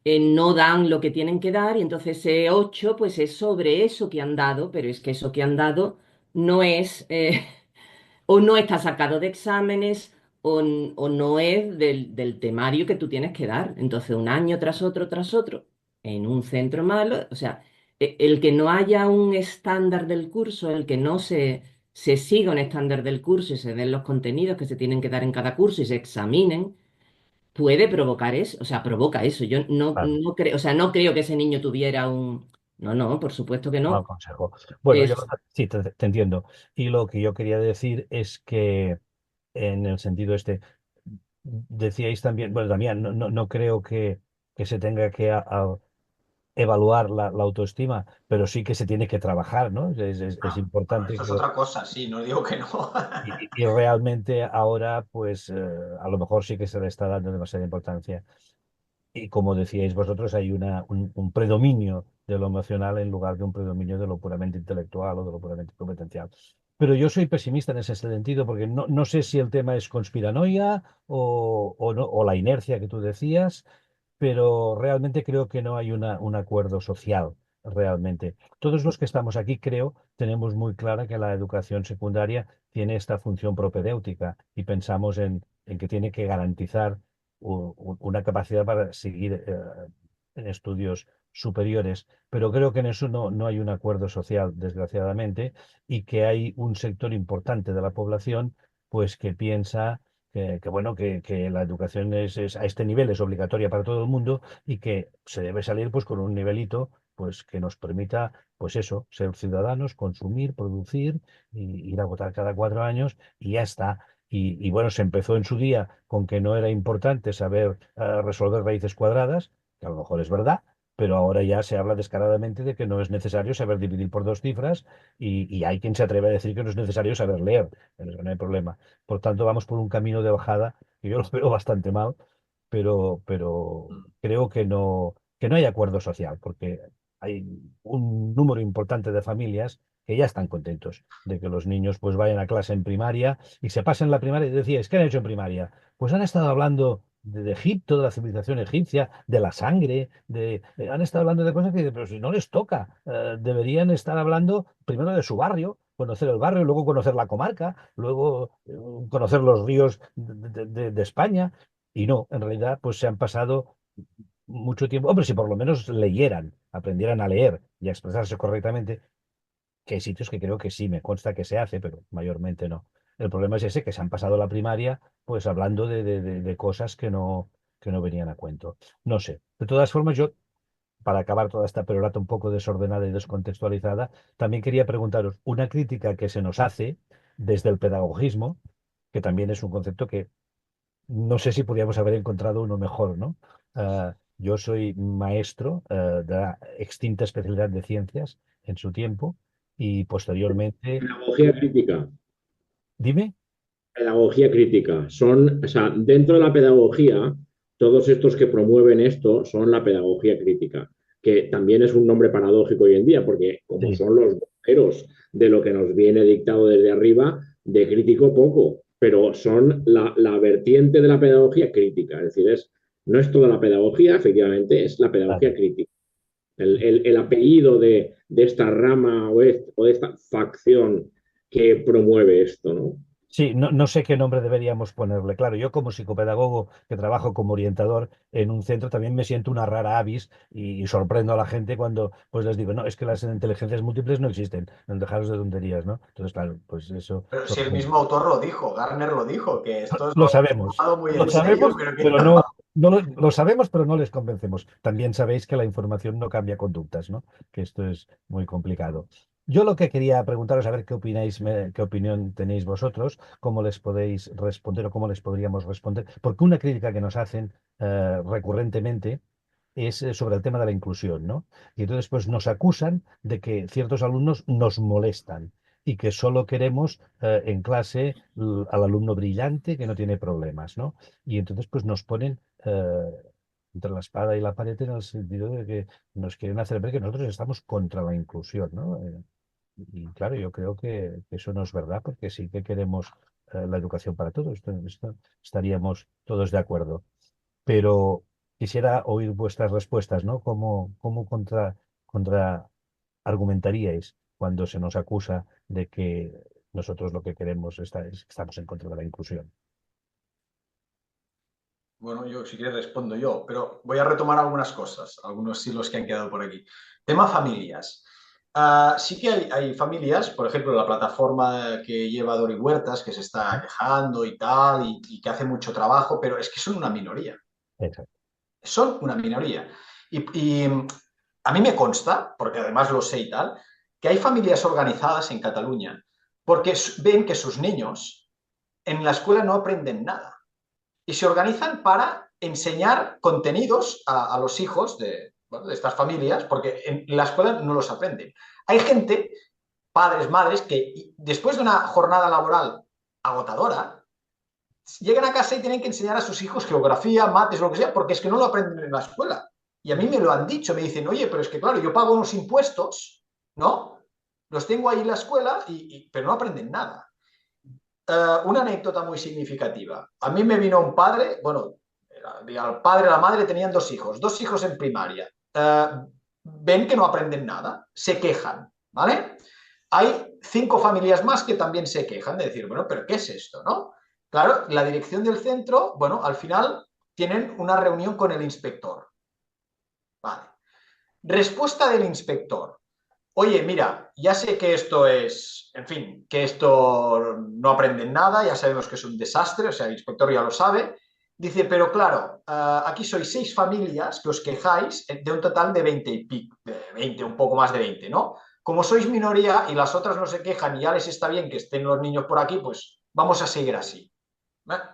C: no dan lo que tienen que dar y entonces ese 8 pues es sobre eso que han dado, pero es que eso que han dado no es, o no está sacado de exámenes o no es del temario que tú tienes que dar. Entonces un año tras otro, en un centro malo, o sea, el que no haya un estándar del curso, el que no se siga un estándar del curso y se den los contenidos que se tienen que dar en cada curso y se examinen. puede provocar eso, o sea, provoca eso. Yo
G: Claro,
C: no creo, o sea, no creo que ese niño tuviera un... No, no, por supuesto que
G: mal
C: no.
G: consejo. Bueno, yo
C: Es,
G: sí te entiendo. Y lo que yo quería decir es que en el sentido este, decíais también, bueno, también no creo que se tenga que evaluar la autoestima, pero sí que se tiene que trabajar, ¿no? Es
B: Bueno,
G: importante
B: esto es
G: que,
B: otra cosa, sí, no digo que no.
G: y realmente ahora, pues a lo mejor sí que se le está dando demasiada importancia. Y como decíais vosotros, hay un predominio de lo emocional en lugar de un predominio de lo puramente intelectual o de lo puramente competencial. Pero yo soy pesimista en ese sentido porque no sé si el tema es conspiranoia o la inercia que tú decías, pero realmente creo que no hay un acuerdo social, realmente. Todos los que estamos aquí, creo, tenemos muy clara que la educación secundaria tiene esta función propedéutica y pensamos en que tiene que garantizar una capacidad para seguir en estudios superiores. Pero creo que en eso no hay un acuerdo social, desgraciadamente, y que hay un sector importante de la población pues que piensa bueno, que la educación a este nivel es obligatoria para todo el mundo y que se debe salir pues con un nivelito pues que nos permita pues eso, ser ciudadanos, consumir, producir, y ir a votar cada 4 años y ya está. Y bueno, se empezó en su día con que no era importante saber resolver raíces cuadradas, que a lo mejor es verdad, pero ahora ya se habla descaradamente de que no es necesario saber dividir por dos cifras y hay quien se atreve a decir que no es necesario saber leer, pero eso no hay problema. Por tanto, vamos por un camino de bajada que yo lo veo bastante mal, pero creo que no hay acuerdo social, porque hay un número importante de familias que ya están contentos de que los niños pues vayan a clase en primaria y se pasen la primaria y decíais, ¿qué han hecho en primaria? Pues han estado hablando de Egipto, de la civilización egipcia, de la sangre, han estado hablando de cosas que, pero si no les toca, deberían estar hablando primero de su barrio, conocer el barrio, luego conocer la comarca, luego conocer los ríos de España. Y no, en realidad, pues se han pasado mucho tiempo. Hombre, si por lo menos leyeran, aprendieran a leer y a expresarse correctamente, que hay sitios que creo que sí, me consta que se hace, pero mayormente no. El problema es ese, que se han pasado la primaria pues hablando de cosas que no venían a cuento. No sé. De todas formas, yo, para acabar toda esta perorata un poco desordenada y descontextualizada, también quería preguntaros una crítica que se nos hace desde el pedagogismo, que también es un concepto que no sé si podríamos haber encontrado uno mejor, ¿no? Yo soy maestro de la extinta especialidad de ciencias en su tiempo y posteriormente,
D: Pedagogía crítica.
G: dime.
D: Pedagogía crítica. Son, o sea, dentro de la pedagogía, todos estos que promueven esto son la pedagogía crítica, que también es un nombre paradójico hoy en día, porque como
G: Sí,
D: son los voceros de lo que nos viene dictado desde arriba, de crítico poco, pero son la vertiente de la pedagogía crítica. Es decir, no es toda la pedagogía, efectivamente, es la pedagogía
G: claro.
D: crítica. El apellido de esta rama o de esta facción que promueve esto, ¿no?
G: Sí, no sé qué nombre deberíamos ponerle. Claro, yo como psicopedagogo que trabajo como orientador en un centro también me siento una rara avis y sorprendo a la gente cuando pues les digo, no, es que las inteligencias múltiples no existen, no dejaros de tonterías, ¿no? Entonces, claro, pues eso
B: Pero si el
G: sorprende.
B: mismo autor lo dijo, Garner lo dijo, que esto es
G: Lo
B: lo
G: sabemos,
B: tomado muy
G: lo
B: en serio,
G: sabemos,
B: pero que
G: pero no lo sabemos, pero no les convencemos. También sabéis que la información no cambia conductas, ¿no? Que esto es muy complicado. Yo lo que quería preguntaros, a ver qué opináis, qué opinión tenéis vosotros, cómo les podéis responder o cómo les podríamos responder, porque una crítica que nos hacen recurrentemente es sobre el tema de la inclusión, ¿no? Y entonces pues nos acusan de que ciertos alumnos nos molestan y que solo queremos en clase al alumno brillante que no tiene problemas, ¿no? Y entonces pues nos ponen entre la espada y la pared en el sentido de que nos quieren hacer ver que nosotros estamos contra la inclusión, ¿no? Y claro, yo creo que eso no es verdad porque sí que queremos la educación para todos, esto estaríamos todos de acuerdo. Pero quisiera oír vuestras respuestas, ¿no? ¿Cómo contra argumentaríais cuando se nos acusa de que nosotros lo que queremos es que estamos en contra de la inclusión?
B: bueno, yo si quieres respondo yo, pero voy a retomar algunas cosas, algunos hilos que han quedado por aquí. Tema familias. Sí que hay familias, por ejemplo, la plataforma que lleva Dori Huertas, que se está quejando y tal, y que hace mucho trabajo, pero es que son una minoría.
G: Exacto.
B: Son una minoría. Y a mí me consta, porque además lo sé y tal, que hay familias organizadas en Cataluña porque ven que sus niños en la escuela no aprenden nada y se organizan para enseñar contenidos a los hijos bueno, de estas familias, porque en la escuela no los aprenden. Hay gente, padres, madres, que después de una jornada laboral agotadora, llegan a casa y tienen que enseñar a sus hijos geografía, mates, lo que sea, porque es que no lo aprenden en la escuela. Y a mí me lo han dicho, me dicen, oye, pero es que claro, yo pago unos impuestos, ¿no? Los tengo ahí en la escuela, pero no aprenden nada. Una anécdota muy significativa. A mí me vino un padre, bueno, el padre y la madre tenían dos hijos en primaria. Ven que no aprenden nada, se quejan, ¿vale? Hay 5 familias más que también se quejan de decir, bueno, pero ¿qué es esto, no? Claro, la dirección del centro, bueno, al final tienen una reunión con el inspector. Vale. Respuesta del inspector. Oye, mira, ya sé que esto es, en fin, que esto no aprenden nada, ya sabemos que es un desastre, o sea, el inspector ya lo sabe. Dice, pero claro, aquí sois 6 familias que os quejáis de un total de 20 y pico, de 20, un poco más de 20, ¿no? Como sois minoría y las otras no se quejan y ya les está bien que estén los niños por aquí, pues vamos a seguir así.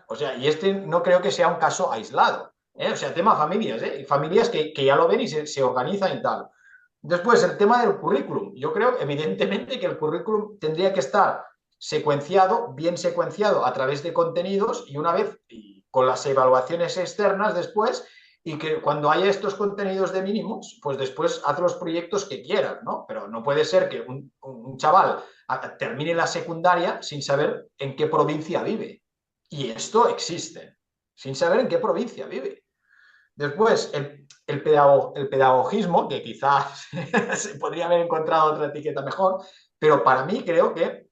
B: O sea, y este no creo que sea un caso aislado, ¿eh? O sea, tema familias, ¿eh? Familias que ya lo ven y se organizan y tal. Después, el tema del currículum. Yo creo, evidentemente, que el currículum tendría que estar secuenciado, bien secuenciado a través de contenidos y una vez y con las evaluaciones externas después, y que cuando haya estos contenidos de mínimos, pues después haz los proyectos que quieras, ¿no? Pero no puede ser que un chaval termine la secundaria sin saber en qué provincia vive. Y esto existe, sin saber en qué provincia vive. Después, el pedagogismo, que quizás se podría haber encontrado otra etiqueta mejor, pero para mí creo que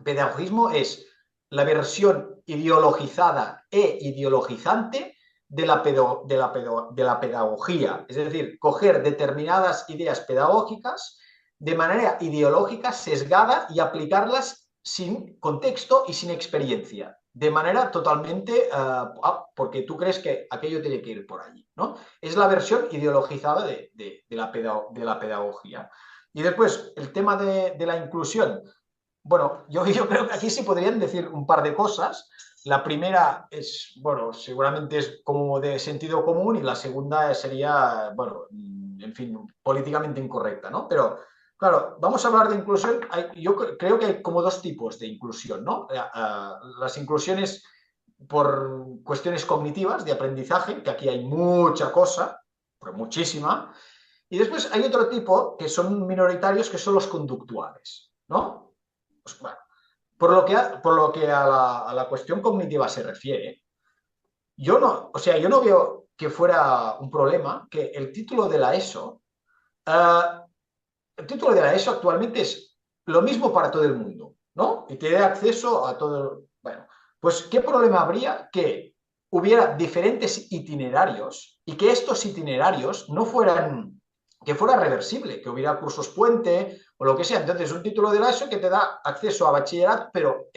B: pedagogismo es la versión ideologizada e ideologizante de la pedagogía. Es decir, coger determinadas ideas pedagógicas de manera ideológica, sesgada y aplicarlas sin contexto y sin experiencia, de manera totalmente, porque tú crees que aquello tiene que ir por allí, ¿no? Es la versión ideologizada de la pedagogía. Y después, el tema de la inclusión. Bueno, yo creo que aquí se podrían decir un par de cosas. La primera es, bueno, seguramente es como de sentido común y la segunda sería, bueno, en fin, políticamente incorrecta, ¿no? Pero, claro, vamos a hablar de inclusión. Yo creo que hay como 2 tipos de inclusión, ¿no? Las inclusiones por cuestiones cognitivas de aprendizaje, que aquí hay mucha cosa, pero muchísima. Y después hay otro tipo que son minoritarios, que son los conductuales, ¿no? Pues, bueno, por lo que a la cuestión cognitiva se refiere, yo no veo que fuera un problema que el título de la ESO, el título de la ESO actualmente es lo mismo para todo el mundo, ¿no? Y te dé acceso a todo. Bueno, pues ¿qué problema habría que hubiera diferentes itinerarios y que estos itinerarios no fueran, que fuera reversible, que hubiera cursos puente o lo que sea? Entonces, un título de la ESO que te da acceso a bachillerato, pero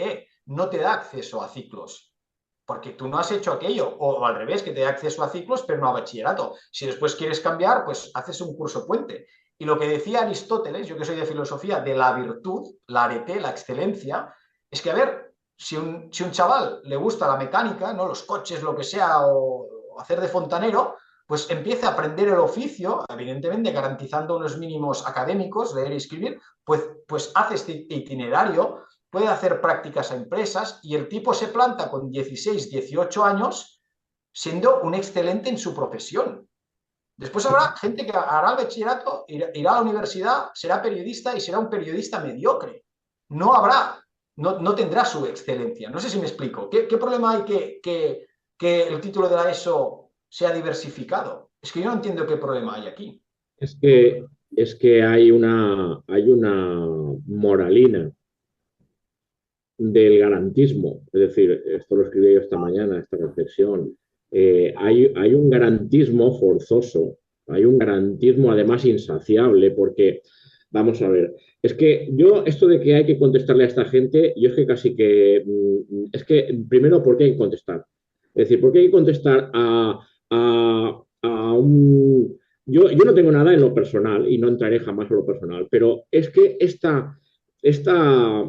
B: no te da acceso a ciclos, porque tú no has hecho aquello, o al revés, que te da acceso a ciclos, pero no a bachillerato. Si después quieres cambiar, pues haces un curso puente. Y lo que decía Aristóteles, yo que soy de filosofía, de la virtud, la arete, la excelencia, es que, a ver, si un chaval le gusta la mecánica, ¿no? Los coches, lo que sea, o hacer de fontanero, pues empieza a aprender el oficio, evidentemente garantizando unos mínimos académicos, leer y escribir, pues hace este itinerario, puede hacer prácticas a empresas y el tipo se planta con 16, 18 años siendo un excelente en su profesión. Después habrá gente que hará el bachillerato, irá a la universidad, será periodista y será un periodista mediocre. No tendrá su excelencia. No sé si me explico. ¿Qué problema hay que el título de la ESO sea diversificado? Es que yo no entiendo qué problema hay aquí.
D: Es que, es que hay una moralina del garantismo. Es decir, esto lo escribí yo esta mañana, esta reflexión. Hay un garantismo forzoso, hay un garantismo además insaciable, porque, vamos a ver, es que yo, esto de que hay que contestarle a esta gente, yo es que casi que, es que primero, ¿por qué hay que contestar? Es decir, ¿por qué hay que contestar a un... Yo no tengo nada en lo personal y no entraré jamás en lo personal, pero es que esta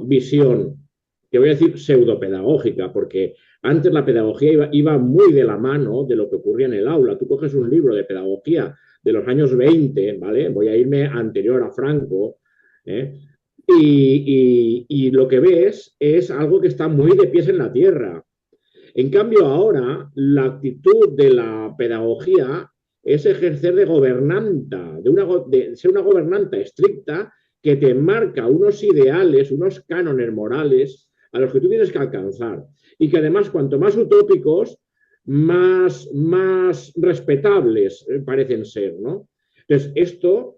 D: visión, que voy a decir pseudopedagógica, porque antes la pedagogía iba muy de la mano de lo que ocurría en el aula. Tú coges un libro de pedagogía de los años 20, ¿vale? Voy a irme anterior a Franco, ¿eh? Y lo que ves es algo que está muy de pies en la tierra. En cambio, ahora la actitud de la pedagogía es ejercer de gobernanta, de ser una gobernanta estricta que te marca unos ideales, unos cánones morales a los que tú tienes que alcanzar. Y que además, cuanto más utópicos, más respetables parecen ser, ¿no? Entonces, esto,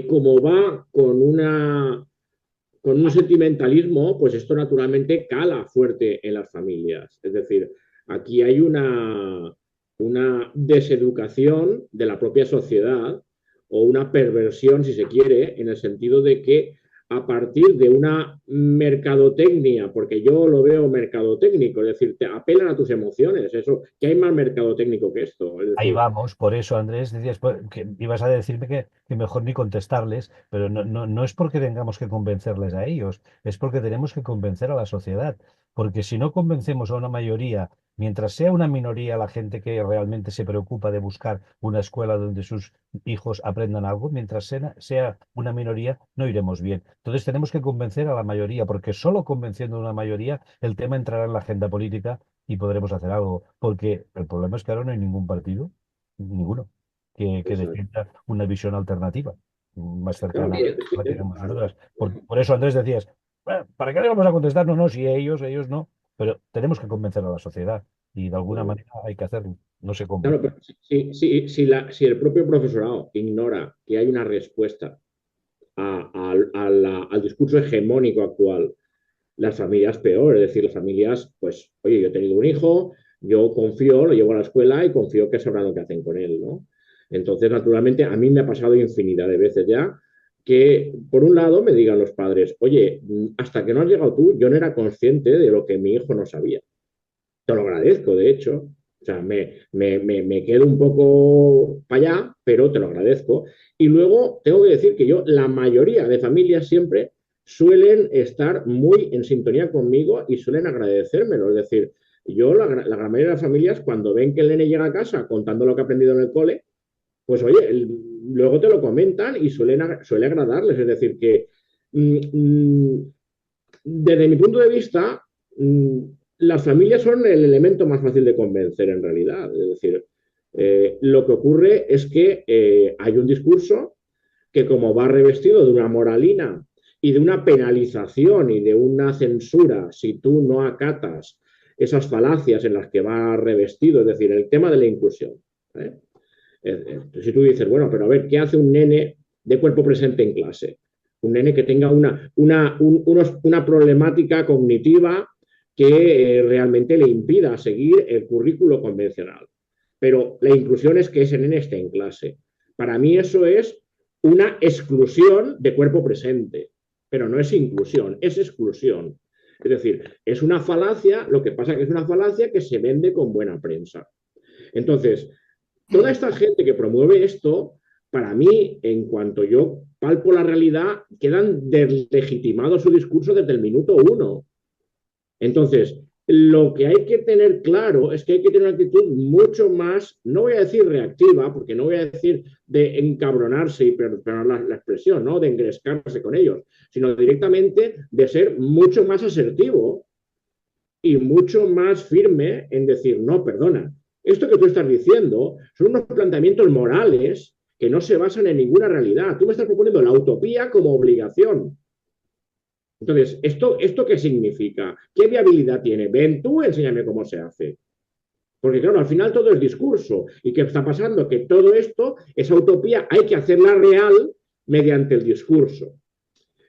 D: como va con un sentimentalismo, pues esto naturalmente cala fuerte en las familias. Es decir, aquí hay una deseducación de la propia sociedad o una perversión, si se quiere, en el sentido de que a partir de una mercadotecnia, porque yo lo veo mercadotécnico, es decir, te apelan a tus emociones, eso, ¿qué hay más mercadotécnico que esto? Es
G: Ahí
D: decir,
G: vamos, por eso Andrés, decías que ibas a decirme que mejor ni contestarles, pero no es porque tengamos que convencerles a ellos, es porque tenemos que convencer a la sociedad. Porque si no convencemos a una mayoría, mientras sea una minoría la gente que realmente se preocupa de buscar una escuela donde sus hijos aprendan algo, mientras sea una minoría, no iremos bien. Entonces tenemos que convencer a la mayoría, porque solo convenciendo a una mayoría el tema entrará en la agenda política y podremos hacer algo. Porque el problema es que ahora no hay ningún partido, ninguno, que
D: exacto.
G: defienda una visión alternativa, más
D: Claro,
G: cercana
D: pero,
G: a la que tenemos nosotras. Por eso, Andrés, decías, "Bueno, ¿para qué le vamos a contestar? No, no, si ellos no. Pero tenemos que convencer a la sociedad y de alguna
D: claro.
G: manera hay que hacerlo. No sé cómo.
D: Claro, pero si el propio profesorado ignora que hay una respuesta al discurso hegemónico actual, las familias peor, es decir, las familias, pues, oye, yo he tenido un hijo, yo confío, lo llevo a la escuela y confío que sabrán lo que hacen con él, ¿no? Entonces, naturalmente, a mí me ha pasado infinidad de veces ya que, por un lado, me digan los padres, oye, hasta que no has llegado tú, yo no era consciente de lo que mi hijo no sabía. Te lo agradezco, de hecho. O sea, me quedo un poco para allá, pero te lo agradezco. Y luego tengo que decir que yo, la mayoría de familias siempre suelen estar muy en sintonía conmigo y suelen agradecérmelo. Es decir, yo, la gran mayoría de las familias, cuando ven que el nene llega a casa contando lo que ha aprendido en el cole, pues oye, luego te lo comentan y suele agradarles. Es decir, que mm, mm, desde mi punto de vista, las familias son el elemento más fácil de convencer en realidad. Es decir, lo que ocurre es que hay un discurso que como va revestido de una moralina y de una penalización y de una censura si tú no acatas esas falacias en las que va revestido, es decir, el tema de la inclusión. ¿Eh? Si tú dices, bueno, pero a ver, ¿qué hace un nene de cuerpo presente en clase? Un nene que tenga una problemática cognitiva que realmente le impida seguir el currículo convencional. Pero la inclusión es que ese nene esté en clase. Para mí eso es una exclusión de cuerpo presente, pero no es inclusión, es exclusión. Es decir, es una falacia, lo que pasa es que es una falacia que se vende con buena prensa. Entonces, toda esta gente que promueve esto, para mí, en cuanto yo palpo la realidad, quedan deslegitimados su discurso desde el minuto uno. Entonces, lo que hay que tener claro es que hay que tener una actitud mucho más, no voy a decir reactiva, porque no voy a decir de encabronarse y perdonar la expresión, ¿no? De engrescarse con ellos, sino directamente de ser mucho más asertivo y mucho más firme en decir, no, perdona, esto que tú estás diciendo son unos planteamientos morales que no se basan en ninguna realidad. Tú me estás proponiendo la utopía como obligación. Entonces, ¿esto qué significa? ¿Qué viabilidad tiene? Ven tú, enséñame cómo se hace. Porque claro, al final todo es discurso. ¿Y qué está pasando? Que todo esto, esa utopía, hay que hacerla real mediante el discurso.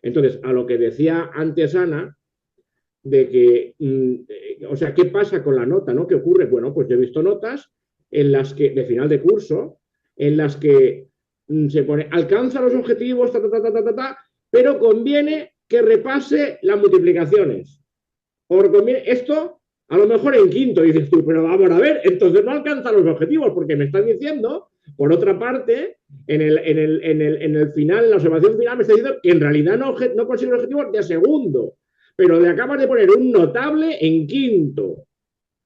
D: Entonces, a lo que decía antes Ana, de que, o sea, ¿qué pasa con la nota? ¿No? ¿Qué ocurre? Bueno, pues yo he visto notas en las que, de final de curso, en las que se pone, alcanza los objetivos, pero conviene que repase las multiplicaciones. O conviene, esto a lo mejor en quinto. Y dices tú, pero vamos a ver, entonces no alcanza los objetivos, porque me estás diciendo, por otra parte, en el final, en la observación final, me está diciendo que en realidad no consigue los objetivos de segundo, pero le acabas de poner un notable en quinto.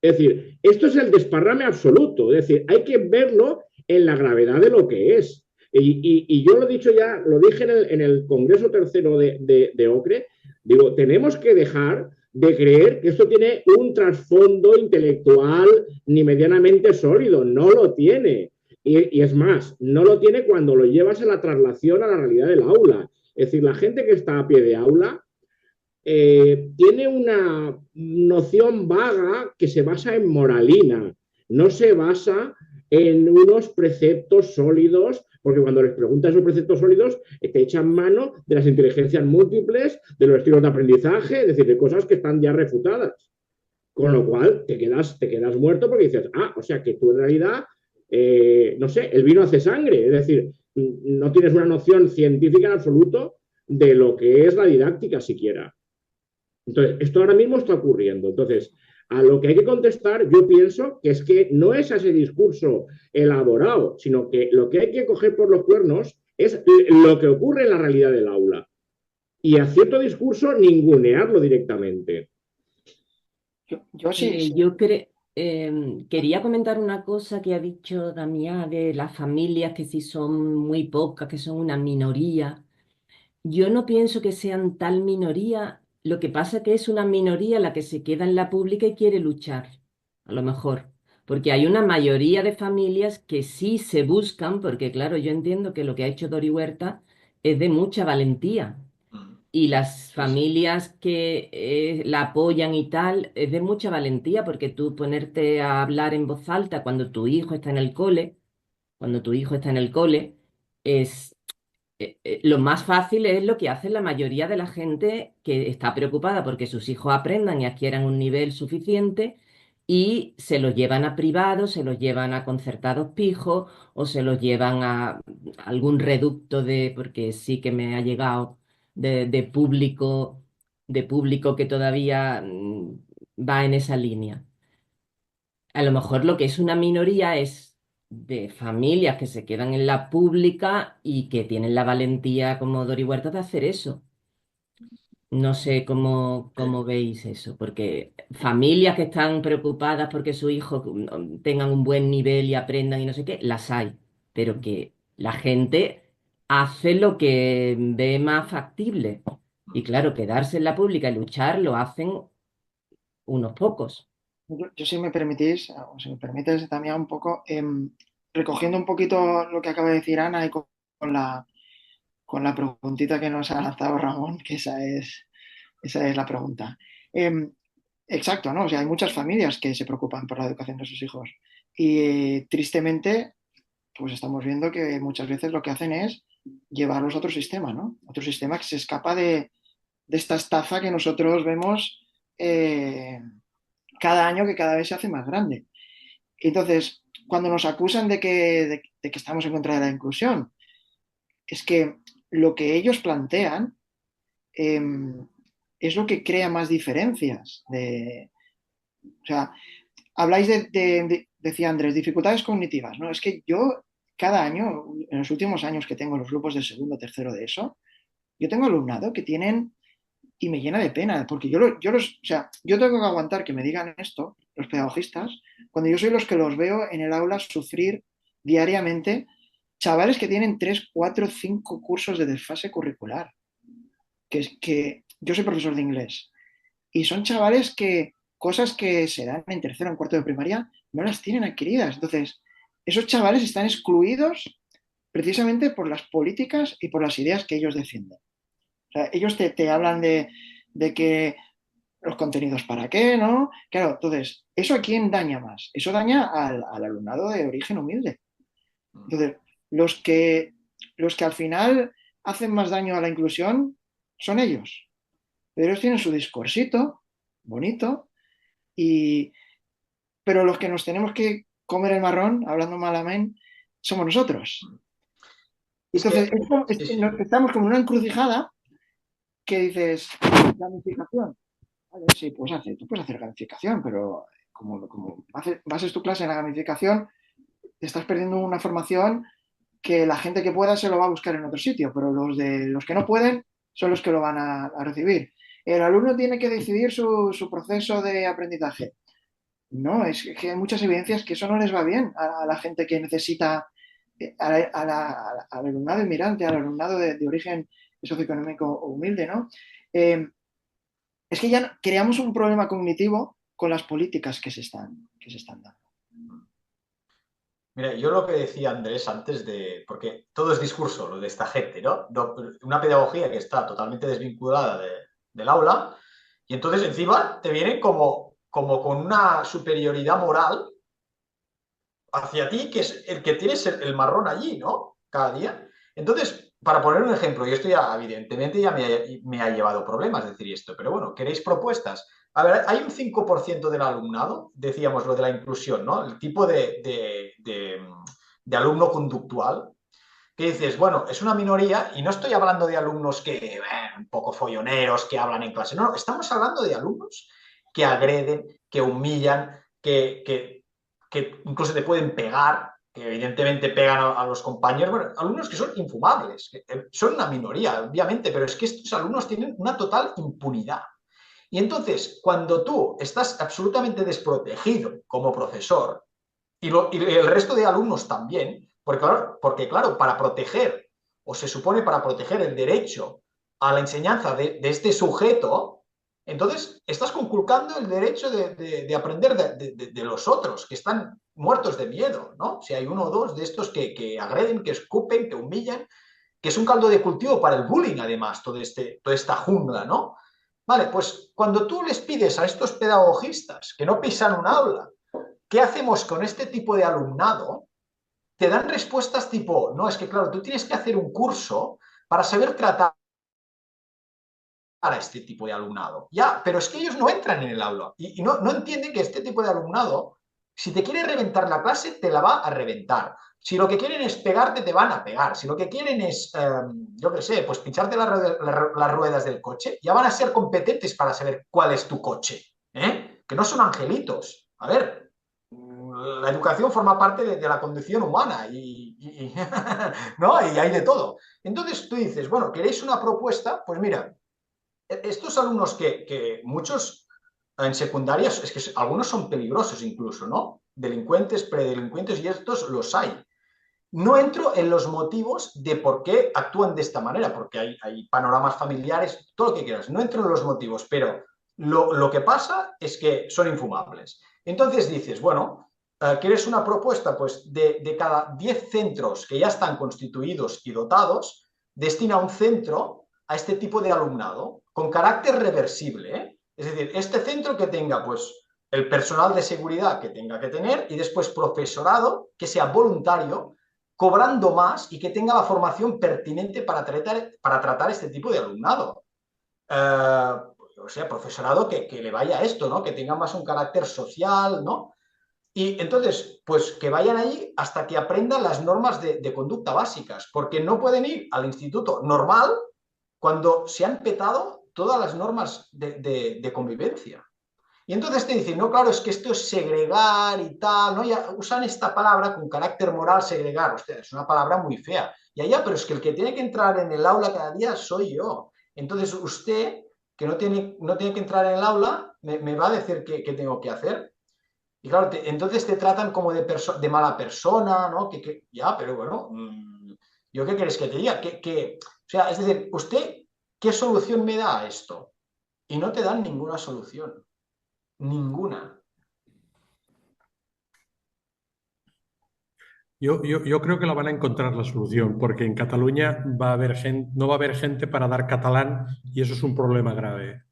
D: Es decir, esto es el desparrame absoluto. Es decir, hay que verlo en la gravedad de lo que es. Y yo lo he dicho ya, lo dije en el Congreso Tercero de Ocre, digo, tenemos que dejar de creer que esto tiene un trasfondo intelectual ni medianamente sólido. No lo tiene. Y es más, no lo tiene cuando lo llevas a la traslación a la realidad del aula. Es decir, la gente que está a pie de aula tiene una noción vaga que se basa en moralina, no se basa en unos preceptos sólidos, porque cuando les preguntas esos preceptos sólidos, te echan mano de las inteligencias múltiples, de los estilos de aprendizaje, es decir, de cosas que están ya refutadas. Con lo cual te quedas muerto porque dices, o sea que tú en realidad, no sé, el vino hace sangre, es decir, no tienes una noción científica en absoluto de lo que es la didáctica siquiera. Entonces, esto ahora mismo está ocurriendo. Entonces, a lo que hay que contestar, yo pienso que es que no es ese discurso elaborado, sino que lo que hay que coger por los cuernos es lo que ocurre en la realidad del aula. Y a cierto discurso, ningunearlo directamente.
A: Yo sí.
C: Yo quería comentar una cosa que ha dicho Damián de las familias que sí son muy pocas, que son una minoría. Yo no pienso que sean tal minoría, lo que pasa es que es una minoría la que se queda en la pública y quiere luchar, a lo mejor, porque hay una mayoría de familias que sí se buscan, porque claro, yo entiendo que lo que ha hecho Dori Huerta es de mucha valentía y las familias que la apoyan y tal es de mucha valentía, porque tú ponerte a hablar en voz alta cuando tu hijo está en el cole, cuando tu hijo está en el cole, es lo más fácil es lo que hace la mayoría de la gente que está preocupada porque sus hijos aprendan y adquieran un nivel suficiente y se los llevan a privados, se los llevan a concertados pijos o se los llevan a algún reducto porque sí que me ha llegado de público que todavía va en esa línea. A lo mejor lo que es una minoría es de familias que se quedan en la pública y que tienen la valentía como Dori Huerta de hacer eso. No sé cómo veis eso, porque familias que están preocupadas porque sus hijos tengan un buen nivel y aprendan y no sé qué, las hay, pero que la gente hace lo que ve más factible. Y claro, quedarse en la pública y luchar lo hacen unos pocos.
A: Yo si me permitís, o si me permites también un poco, recogiendo un poquito lo que acaba de decir Ana y con con la preguntita que nos ha lanzado Ramón, que esa es la pregunta. Exacto, ¿no? O sea, hay muchas familias que se preocupan por la educación de sus hijos y tristemente, pues estamos viendo que muchas veces lo que hacen es llevarlos a otro sistema, ¿no? Otro sistema que se escapa de esta estafa que nosotros vemos cada año, que cada vez se hace más grande. Entonces, cuando nos acusan de que estamos en contra de la inclusión, es que lo que ellos plantean eh, es lo que crea más diferencias. O sea, habláis decía Andrés, dificultades cognitivas, ¿no? Es que yo cada año, en los últimos años que tengo los grupos de segundo, tercero de eso, yo tengo alumnado que tienen, y me llena de pena, porque o sea, yo tengo que aguantar que me digan esto, los pedagogistas, cuando yo soy los que los veo en el aula sufrir diariamente, chavales que tienen 3 4 5 cursos de desfase curricular, que yo soy profesor de inglés, y son chavales que cosas que se dan en tercero, en cuarto de primaria, no las tienen adquiridas. Entonces, esos chavales están excluidos precisamente por las políticas y por las ideas que ellos defienden. O sea, ellos te hablan de que los contenidos para qué, ¿no? Claro, entonces, ¿eso a quién daña más? Eso daña al alumnado de origen humilde. Entonces, los que al final hacen más daño a la inclusión son ellos. Pero ellos tienen su discursito bonito, pero los que nos tenemos que comer el marrón, hablando malamente, somos nosotros. Entonces, estamos como en una encrucijada que dices, planificación. Vale, sí, tú puedes hacer gamificación, pero como bases tu clase en la gamificación, te estás perdiendo una formación que la gente que pueda se lo va a buscar en otro sitio, pero los que no pueden son los que lo van a recibir. El alumno tiene que decidir su proceso de aprendizaje. No, es que hay muchas evidencias que eso no les va bien a la gente que necesita, al alumnado inmigrante, al alumnado de origen socioeconómico humilde, ¿no? Es que ya creamos un problema cognitivo con las políticas que se están dando.
B: Mira, yo lo que decía Andrés antes porque todo es discurso, lo de esta gente, ¿no? Una pedagogía que está totalmente desvinculada del aula y entonces encima te vienen como con una superioridad moral hacia ti, que es el que tienes el marrón allí, ¿no? Cada día. Entonces, para poner un ejemplo, y esto ya evidentemente ya me ha llevado problemas decir esto, pero bueno, ¿queréis propuestas? A ver, hay un 5% del alumnado, decíamos lo de la inclusión, ¿no? El tipo de alumno conductual, que dices, bueno, es una minoría y no estoy hablando de alumnos que, un poco folloneros, que hablan en clase, no, estamos hablando de alumnos que agreden, que humillan, que incluso te pueden pegar, que evidentemente pegan a los compañeros, bueno, alumnos que son infumables, que son una minoría, obviamente, pero es que estos alumnos tienen una total impunidad. Y entonces, cuando tú estás absolutamente desprotegido como profesor, y el resto de alumnos también, porque claro, para proteger, o se supone para proteger el derecho a la enseñanza de este sujeto, entonces estás conculcando el derecho de aprender de los otros, que están muertos de miedo, ¿no? Si hay uno o dos de estos que agreden, que escupen, que humillan, que es un caldo de cultivo para el bullying, además, toda esta jungla, ¿no? Vale, pues cuando tú les pides a estos pedagogistas que no pisan un aula, ¿qué hacemos con este tipo de alumnado? Te dan respuestas tipo, no, es que claro, tú tienes que hacer un curso para saber tratar a este tipo de alumnado. Ya, pero es que ellos no entran en el aula y no entienden que este tipo de alumnado, si te quiere reventar la clase, te la va a reventar. Si lo que quieren es pegarte, te van a pegar. Si lo que quieren es, yo qué sé, pues pincharte las ruedas del coche, ya van a ser competentes para saber cuál es tu coche. ¿Eh? Que no son angelitos. A ver, la educación forma parte de la condición humana ¿no? Y hay de todo. Entonces tú dices, bueno, ¿queréis una propuesta? Pues mira, estos alumnos que muchos en secundarias, es que algunos son peligrosos incluso, ¿no? Delincuentes, predelincuentes, y estos los hay. No entro en los motivos de por qué actúan de esta manera, porque hay panoramas familiares, todo lo que quieras. No entro en los motivos, pero lo que pasa es que son infumables. Entonces dices, bueno, ¿quieres una propuesta? Pues de cada 10 centros que ya están constituidos y dotados, destina un centro a este tipo de alumnado con carácter reversible, ¿eh? Es decir, este centro que tenga pues el personal de seguridad que tenga que tener y después profesorado que sea voluntario, cobrando más y que tenga la formación pertinente para tratar este tipo de alumnado. O sea, profesorado que le vaya a esto, ¿no? Que tenga más un carácter social, ¿no? Y entonces, pues que vayan allí hasta que aprendan las normas de conducta básicas, porque no pueden ir al instituto normal cuando se han petado todas las normas de convivencia. Y entonces te dicen, no, claro, es que esto es segregar y tal, ¿no? Ya usan esta palabra con carácter moral, segregar. Hostia, es una palabra muy fea. Y allá, pero es que el que tiene que entrar en el aula cada día soy yo. Entonces usted, que no tiene que entrar en el aula, me va a decir qué tengo que hacer. Y claro, entonces te tratan como de mala persona, ¿no? Ya, pero bueno, ¿yo qué quieres que te diga? O sea, es decir, ¿usted qué solución me da a esto? Y no te dan ninguna solución. Ninguna.
F: Yo creo que la van a encontrar la solución, porque en Cataluña no va a haber gente para dar catalán y eso es un problema grave.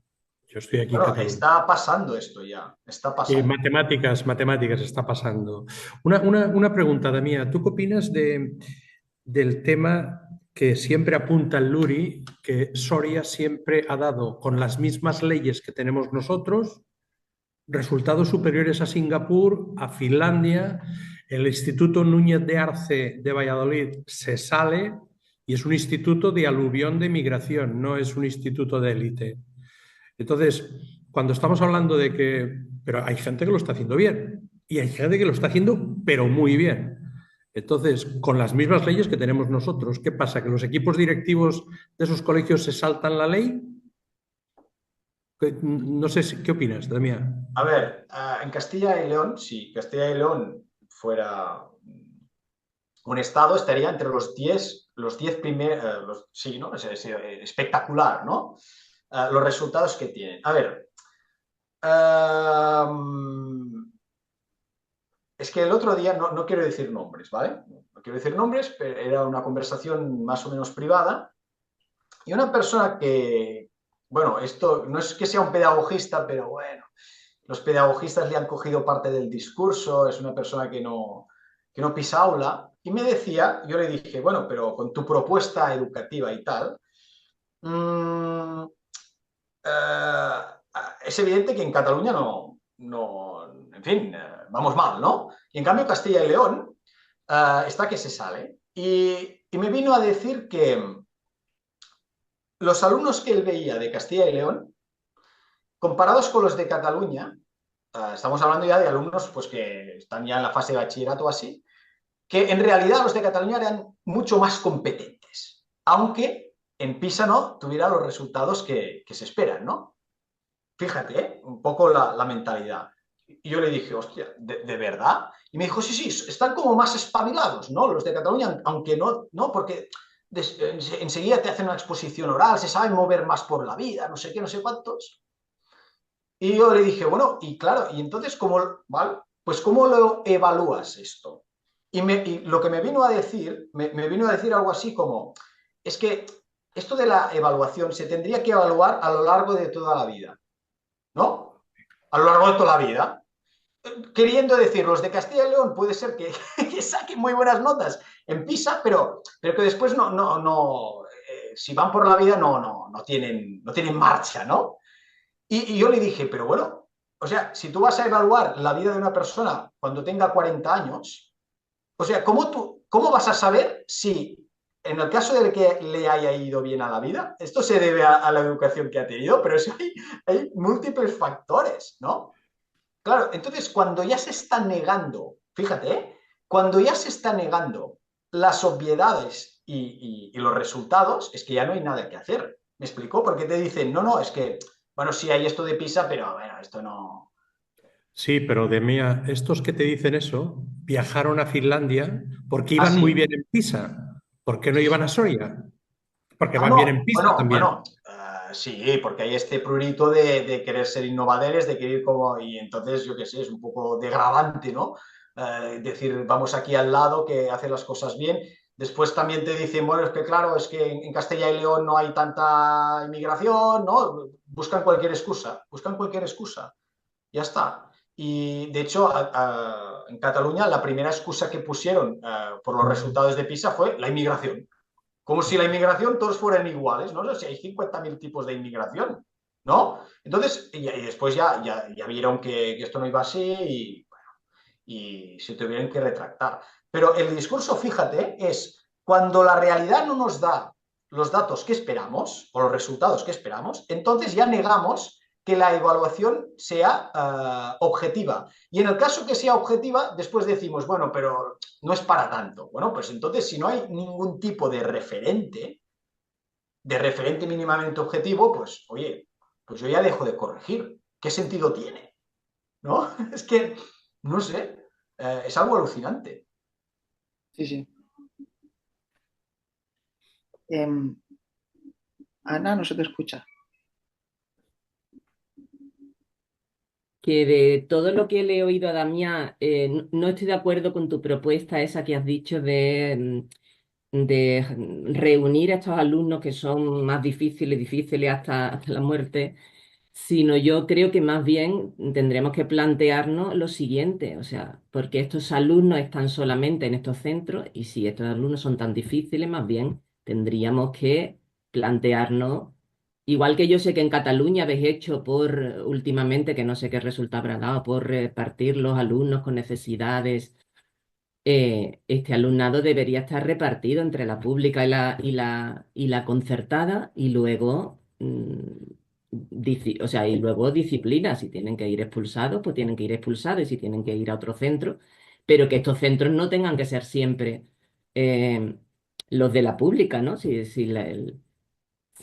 F: Yo estoy aquí en
B: Bueno,
F: Cataluña.
B: está pasando esto ya, está pasando.
F: Matemáticas está pasando. Una pregunta, Damià. ¿Tú qué opinas del tema que siempre apunta el Luri, que Soria siempre ha dado con las mismas leyes que tenemos nosotros resultados superiores a Singapur, a Finlandia? El Instituto Núñez de Arce de Valladolid se sale y es un instituto de aluvión de migración, no es un instituto de élite. Entonces, cuando estamos hablando de que, pero hay gente que lo está haciendo bien y hay gente que lo está haciendo, pero muy bien. Entonces, con las mismas leyes que tenemos nosotros, ¿qué pasa? ¿Que los equipos directivos de esos colegios se saltan la ley? No sé, ¿qué opinas, Damián?
B: A ver, en Castilla y León, si Castilla y León fuera un estado, estaría entre los 10 primeros, sí, ¿no? Es espectacular, ¿no? Los resultados que tienen. A ver, es que el otro día, no quiero decir nombres, ¿vale? No quiero decir nombres, pero era una conversación más o menos privada y una persona que, bueno, esto no es que sea un pedagogista, pero bueno, los pedagogistas le han cogido parte del discurso, es una persona que no pisa aula, y me decía, yo le dije, bueno, pero con tu propuesta educativa y tal, mmm, eh, es evidente que en Cataluña en fin, vamos mal, ¿no? Y en cambio Castilla y León está que se sale. Y me vino a decir que los alumnos que él veía de Castilla y León, comparados con los de Cataluña, estamos hablando ya de alumnos pues, que están ya en la fase de bachillerato o así, que en realidad los de Cataluña eran mucho más competentes, aunque en PISA no tuviera los resultados que se esperan, ¿no? Fíjate, un poco la mentalidad. Y yo le dije, hostia, ¿de verdad? Y me dijo, sí, sí, están como más espabilados, ¿no? Los de Cataluña, aunque no, porque enseguida te hacen una exposición oral, se saben mover más por la vida, no sé qué, no sé cuántos. Y yo le dije, bueno, y claro, y entonces, ¿vale? Pues ¿cómo lo evalúas esto? Y lo que me vino a decir, me vino a decir algo así como, es que esto de la evaluación se tendría que evaluar a lo largo de toda la vida, ¿no? A lo largo de toda la vida. Queriendo decir, los de Castilla y León puede ser que saquen muy buenas notas en PISA, pero que después si van por la vida no tienen marcha, ¿no? Y yo le dije, pero bueno, o sea, si tú vas a evaluar la vida de una persona cuando tenga 40 años, o sea, ¿cómo vas a saber si en el caso de que le haya ido bien a la vida, esto se debe a la educación que ha tenido, pero eso hay múltiples factores, ¿no? Claro, entonces cuando ya se está negando, fíjate, cuando ya se está negando las obviedades y los resultados, es que ya no hay nada que hacer. ¿Me explicó? Porque te dicen, no, es que, bueno, sí hay esto de PISA, pero bueno, esto no.
F: Sí, pero Demía, estos que te dicen eso viajaron a Finlandia porque
B: Ah,
F: iban muy
B: sí,
F: bien en PISA. ¿Por qué no
B: sí,
F: iban
B: sí.
F: a Soria? Porque
B: Ah,
F: van bien en
B: no,
F: PISA también.
B: sí, porque hay este prurito de querer ser innovadores, de querer como, y entonces, yo qué sé, es un poco degradante, ¿no? Decir, vamos aquí al lado que hace las cosas bien. Después también te dicen, bueno, es que claro, es que en Castilla y León no hay tanta inmigración, ¿no? Buscan cualquier excusa, ya está. Y de hecho, en Cataluña la primera excusa que pusieron por los resultados de PISA fue la inmigración. Como si la inmigración todos fueran iguales, ¿no? O sea, si hay 50.000 tipos de inmigración, ¿no? Entonces, y después ya vieron que esto no iba así y se tuvieron que retractar. Pero el discurso, fíjate, es cuando la realidad no nos da los datos que esperamos o los resultados que esperamos, entonces ya negamos que la evaluación sea objetiva. Y en el caso que sea objetiva, después decimos, bueno, pero no es para tanto. Bueno, pues entonces si no hay ningún tipo de referente mínimamente objetivo, pues oye, pues yo ya dejo de corregir. ¿Qué sentido tiene? ¿No? Es que, no sé, es algo alucinante.
A: Sí, sí. Ana, no se te escucha.
C: Que de todo lo que le he oído a Damián, no estoy de acuerdo con tu propuesta esa que has dicho de reunir a estos alumnos que son más difíciles hasta la muerte, sino yo creo que más bien tendremos que plantearnos lo siguiente, o sea, porque estos alumnos están solamente en estos centros y si estos alumnos son tan difíciles, más bien tendríamos que plantearnos, igual que yo sé que en Cataluña habéis hecho últimamente, que no sé qué resultado habrá dado, por repartir los alumnos con necesidades. Este alumnado debería estar repartido entre la pública y la concertada y luego O sea, y luego disciplinas, si tienen que ir expulsados, pues tienen que ir expulsados, y si tienen que ir a otro centro, pero que estos centros no tengan que ser siempre eh, los de la pública, ¿no? Si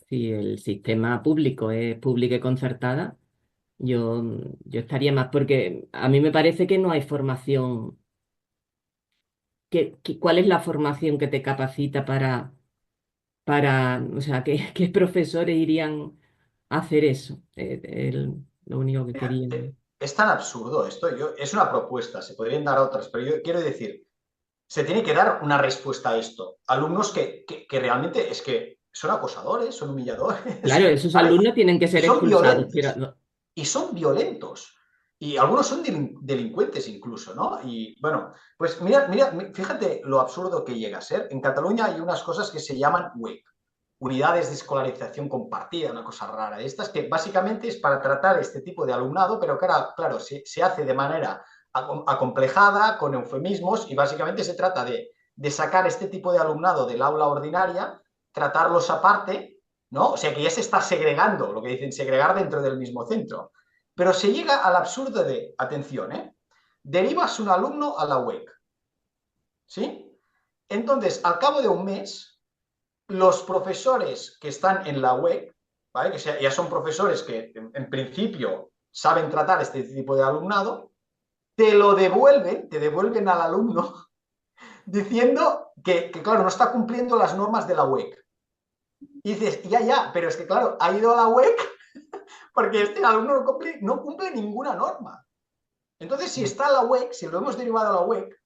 C: el sistema público es pública y concertada, yo estaría más, porque a mí me parece que no hay formación. ¿Cuál es la formación que te capacita o sea, qué profesores irían a hacer eso? Lo único que
B: Mira,
C: quería.
B: es tan absurdo esto. Es una propuesta, se podrían dar otras, pero yo quiero decir, se tiene que dar una respuesta a esto. Alumnos que realmente es que son acosadores, son humilladores,
C: Claro, esos
B: ¿vale?
C: alumnos tienen que
B: Y
C: ser
B: son
C: expulsados.
B: violentos. Y son violentos. Y algunos son delincuentes incluso, ¿no? Y bueno, pues mira, fíjate lo absurdo que llega a ser. En Cataluña hay unas cosas que se llaman WEC, unidades de escolarización compartida, una cosa rara de estas, que básicamente es para tratar este tipo de alumnado, pero claro, se hace de manera acomplejada, con eufemismos, y básicamente se trata de sacar este tipo de alumnado del aula ordinaria, tratarlos aparte, ¿no? O sea que ya se está segregando, lo que dicen segregar dentro del mismo centro. Pero se llega al absurdo de, atención, derivas un alumno a la WEC, ¿sí? Entonces, al cabo de un mes, los profesores que están en la WEC, ¿vale? Que ya son profesores que en principio saben tratar este tipo de alumnado, te devuelven al alumno diciendo claro, no está cumpliendo las normas de la WEC. Y dices, ya, pero es que claro, ha ido a la WEC porque este alumno no cumple ninguna norma. Entonces, si está a la WEC, si lo hemos derivado a la WEC,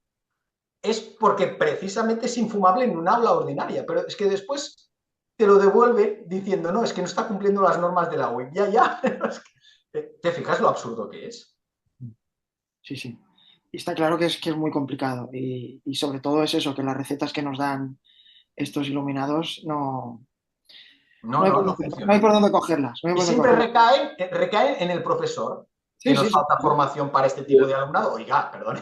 B: es porque precisamente es infumable en un aula ordinaria, pero es que después te lo devuelve diciendo, no, es que no está cumpliendo las normas de la WEC. Ya. ¿Te fijas lo absurdo que es?
A: Sí, sí. Y está claro que es muy complicado. Y sobre todo es eso, que las recetas que nos dan estos iluminados no hay por
B: No
A: dónde, no hay
B: funcionan.
A: por dónde cogerlas. No hay
B: Y
A: por dónde
B: siempre
A: cogerlas.
B: recaen en el profesor, que
A: Sí,
B: nos
A: sí, sí.
B: falta formación para este tipo de alumnado. Oiga, perdone.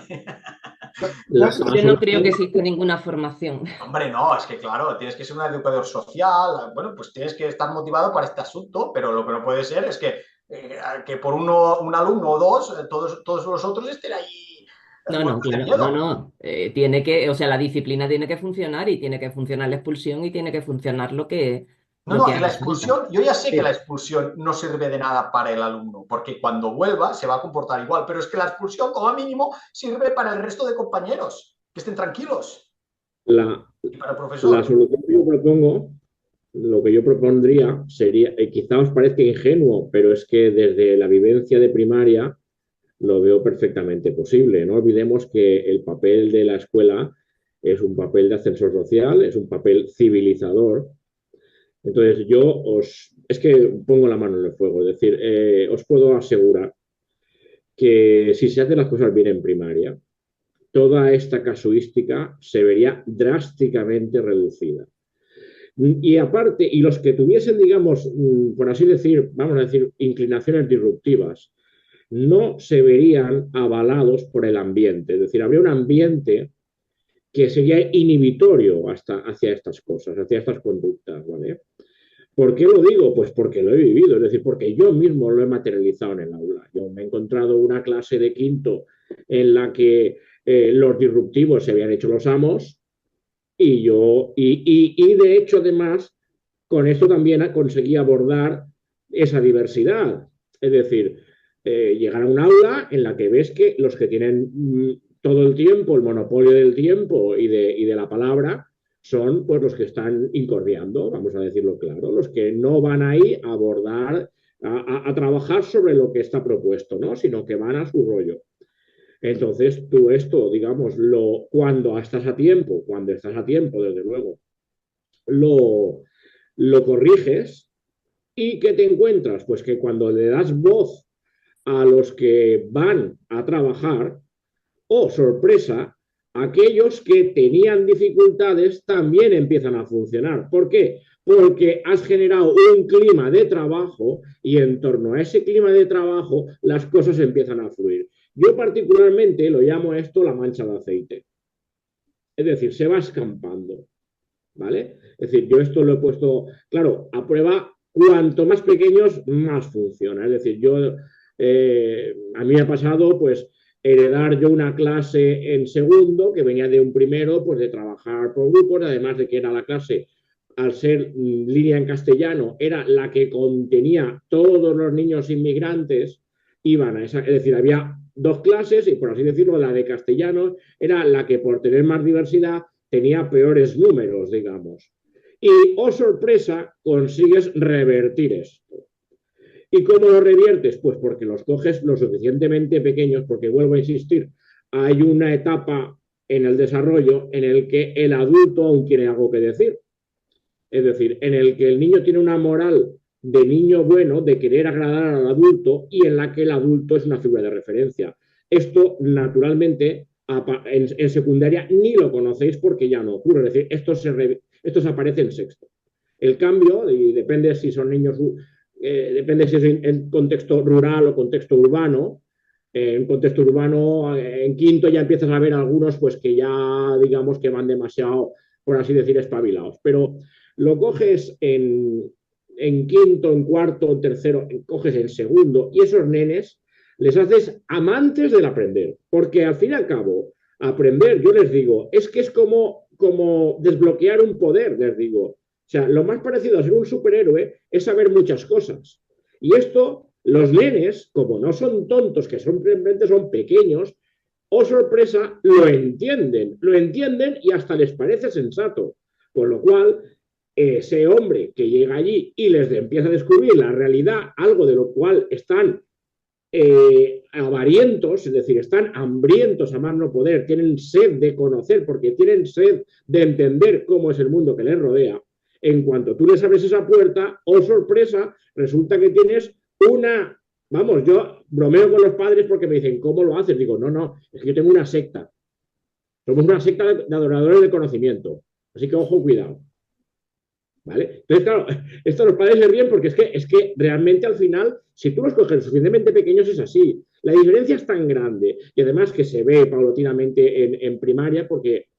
A: No
D: La,
A: sé
D: la
C: Yo no creo que
D: solución,
C: exista ninguna formación.
B: Hombre, no, es que claro, tienes que ser un educador social, bueno, pues tienes que estar motivado para este asunto, pero lo que no puede ser es que por un alumno o dos, todos los otros estén ahí
C: No, no,
B: muertos de
C: claro, no,
B: miedo.
C: no. O sea, la disciplina tiene que funcionar, y tiene que funcionar la expulsión, y tiene que funcionar lo que
B: Y la
C: haga falta.
B: expulsión, yo ya sé que la
C: Pero-
B: expulsión no sirve de nada para el alumno, porque cuando vuelva se va a comportar igual, pero es que la expulsión, como mínimo, sirve para el resto de compañeros, que estén tranquilos,
D: la,
B: y para el
D: la
B: profesor.
D: solución que yo propongo, lo que yo propondría sería, quizá os parezca ingenuo, pero es que desde la vivencia de primaria lo veo perfectamente posible. No olvidemos que el papel de la escuela es un papel de ascensor social, es un papel civilizador. Entonces es que pongo la mano en el fuego, es decir, os puedo asegurar que si se hacen las cosas bien en primaria, toda esta casuística se vería drásticamente reducida. Y aparte, y los que tuviesen, digamos, por así decir, vamos a decir, inclinaciones disruptivas, no se verían avalados por el ambiente. Es decir, habría un ambiente que sería inhibitorio hacia estas cosas, hacia estas conductas, ¿vale? ¿Por qué lo digo? Pues porque lo he vivido, es decir, porque yo mismo lo he materializado en el aula. Yo me he encontrado una clase de quinto en la que los disruptivos se habían hecho los amos y de hecho además con esto también conseguí abordar esa diversidad. Es decir, llegar a un aula en la que ves que los que tienen todo el tiempo, el monopolio del tiempo y de la palabra, son pues los que están incordiando, vamos a decirlo claro, los que no van ahí a abordar, a trabajar sobre lo que está propuesto, ¿no? Sino que van a su rollo. Entonces, tú esto, digamos, cuando estás a tiempo, desde luego, lo, lo corriges y ¿qué te encuentras? Pues que cuando le das voz a los que van a trabajar, oh, sorpresa, aquellos que tenían dificultades también empiezan a funcionar. ¿Por qué? Porque has generado un clima de trabajo y en torno a ese clima de trabajo las cosas empiezan a fluir. Yo particularmente lo llamo esto la mancha de aceite. Es decir, se va escampando. ¿Vale? Es decir, yo esto lo he puesto, claro, a prueba cuanto más pequeños, más funciona. Es decir, a mí me ha pasado, pues, heredar yo una clase en segundo que venía de un primero, pues de trabajar por grupos, además de que era la clase, al ser línea en castellano, era la que contenía todos los niños inmigrantes, iban a esa, es decir, había dos clases y por así decirlo, la de castellano era la que por tener más diversidad tenía peores números, digamos. Y, oh sorpresa, consigues revertir esto. ¿Y cómo lo reviertes? Pues porque los coges lo suficientemente pequeños, porque vuelvo a insistir, hay una etapa en el desarrollo en el que el adulto aún tiene algo que decir. Es decir, en el que el niño tiene una moral de niño bueno, de querer agradar al adulto y en la que el adulto es una figura de referencia. Esto, naturalmente, en secundaria ni lo conocéis porque ya no ocurre. Es decir, esto se aparece en sexto. El cambio, y depende si son niños, depende si es en contexto rural o contexto urbano. En contexto urbano, en quinto ya empiezas a ver algunos pues que ya, digamos, que van demasiado, por así decir, espabilados. Pero lo coges en quinto, en cuarto, en tercero, coges en segundo, y esos nenes les haces amantes del aprender, porque al fin y al cabo, aprender, yo les digo, es que es como desbloquear un poder, les digo. O sea, lo más parecido a ser un superhéroe es saber muchas cosas. Y esto, los nenes, como no son tontos, que simplemente son pequeños, oh sorpresa, lo entienden y hasta les parece sensato. Con lo cual, ese hombre que llega allí y les empieza a descubrir la realidad, algo de lo cual están avarientos, es decir, están hambrientos a más no poder, tienen sed de conocer, porque tienen sed de entender cómo es el mundo que les rodea. En cuanto tú les abres esa puerta, oh sorpresa, resulta que tienes una... Vamos, yo bromeo con los padres porque me dicen, ¿cómo lo haces? Digo, no, es que yo tengo una secta. Somos una secta de adoradores del conocimiento. Así que ojo, cuidado. ¿Vale? Entonces, claro, esto los padres se ríen porque es que realmente al final, si tú los coges suficientemente pequeños, es así. La diferencia es tan grande y además que se ve paulatinamente en primaria, porque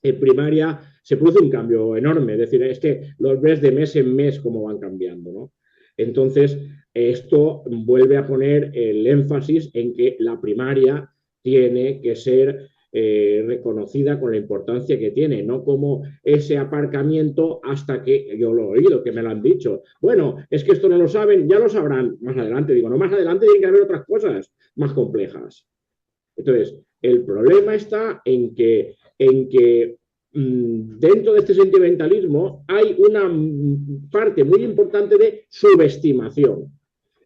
D: en primaria se produce un cambio enorme. Es decir, es que los ves de mes en mes cómo van cambiando, ¿no? Entonces, esto vuelve a poner el énfasis en que la primaria tiene que ser reconocida con la importancia que tiene, no como ese aparcamiento hasta que, yo lo he oído, que me lo han dicho, bueno, es que esto no lo saben, ya lo sabrán más adelante, digo, no, más adelante tiene que haber otras cosas más complejas. Entonces, el problema está en que dentro de este sentimentalismo hay una parte muy importante de subestimación.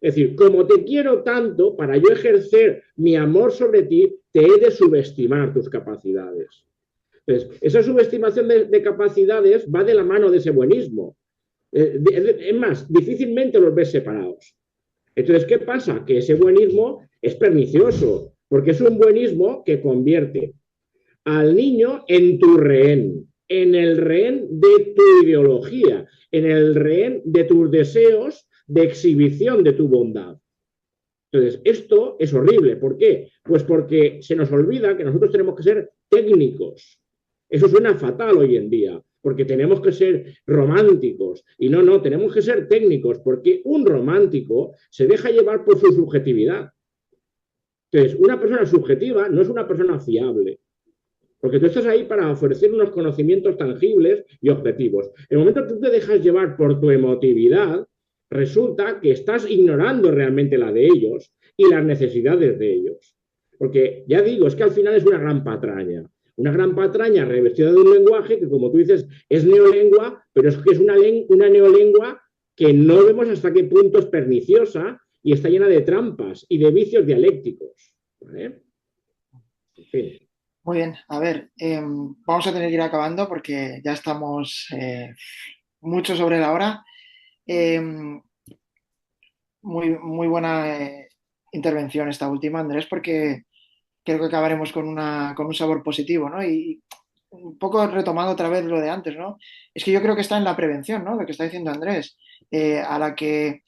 D: Es decir, como te quiero tanto, para yo ejercer mi amor sobre ti, te he de subestimar tus capacidades. Entonces, esa subestimación de capacidades va de la mano de ese buenismo. Es más, difícilmente los ves separados. Entonces, ¿qué pasa? Que ese buenismo es pernicioso, porque es un buenismo que convierte al niño en tu rehén, en el rehén de tu ideología, en el rehén de tus deseos de exhibición de tu bondad. Entonces, esto es horrible. ¿Por qué? Pues porque se nos olvida que nosotros tenemos que ser técnicos. Eso suena fatal hoy en día, porque tenemos que ser románticos. Y no, tenemos que ser técnicos, porque un romántico se deja llevar por su subjetividad. Entonces, una persona subjetiva no es una persona fiable. Porque tú estás ahí para ofrecer unos conocimientos tangibles y objetivos. En el momento que tú te dejas llevar por tu emotividad, resulta que estás ignorando realmente la de ellos y las necesidades de ellos. Porque ya digo, es que al final es una gran patraña revestida de un lenguaje que, como tú dices, es neolengua, pero es que es una neolengua que no vemos hasta qué punto es perniciosa y está llena de trampas y de vicios dialécticos. ¿Vale? En fin.
A: Muy bien, a ver, vamos a tener que ir acabando porque ya estamos mucho sobre la hora. Muy buena intervención esta última, Andrés, porque creo que acabaremos con un sabor positivo, ¿no? Y un poco retomando otra vez lo de antes, ¿no? Es que yo creo que está en la prevención, ¿no? Lo que está diciendo Andrés, al que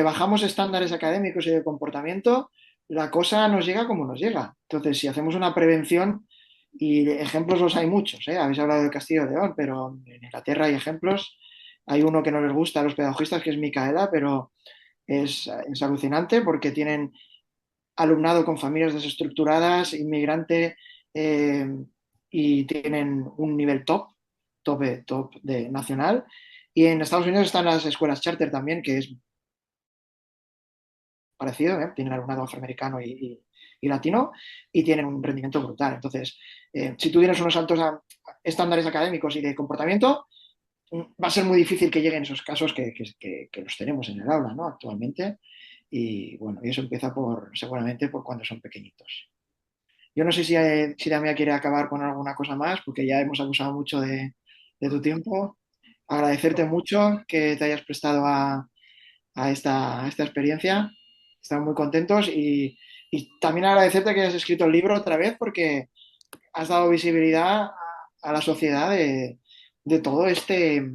A: bajamos estándares académicos y de comportamiento, la cosa nos llega como nos llega. Entonces, si hacemos una prevención, y ejemplos los hay muchos, ¿eh? Habéis hablado del Castillo de León, pero en Inglaterra hay ejemplos Hay uno que no les gusta a los pedagogistas, que es Micaela, pero es alucinante porque tienen alumnado con familias desestructuradas, inmigrante, eh, y tienen un nivel top de nacional. Y en Estados Unidos están las escuelas charter también, que es parecido, ¿eh? Tienen alumnado afroamericano y latino y tienen un rendimiento brutal. Entonces, si tú tienes unos altos estándares académicos y de comportamiento, va a ser muy difícil que lleguen esos casos que los tenemos en el aula, ¿no? Actualmente. Y bueno, y eso empieza seguramente por cuando son pequeñitos. Yo no sé si Damián quiere acabar con alguna cosa más, porque ya hemos abusado mucho de tu tiempo. Agradecerte mucho que te hayas prestado a esta experiencia. Estamos muy contentos y también agradecerte que hayas escrito el libro otra vez, porque has dado visibilidad a la sociedad de todo este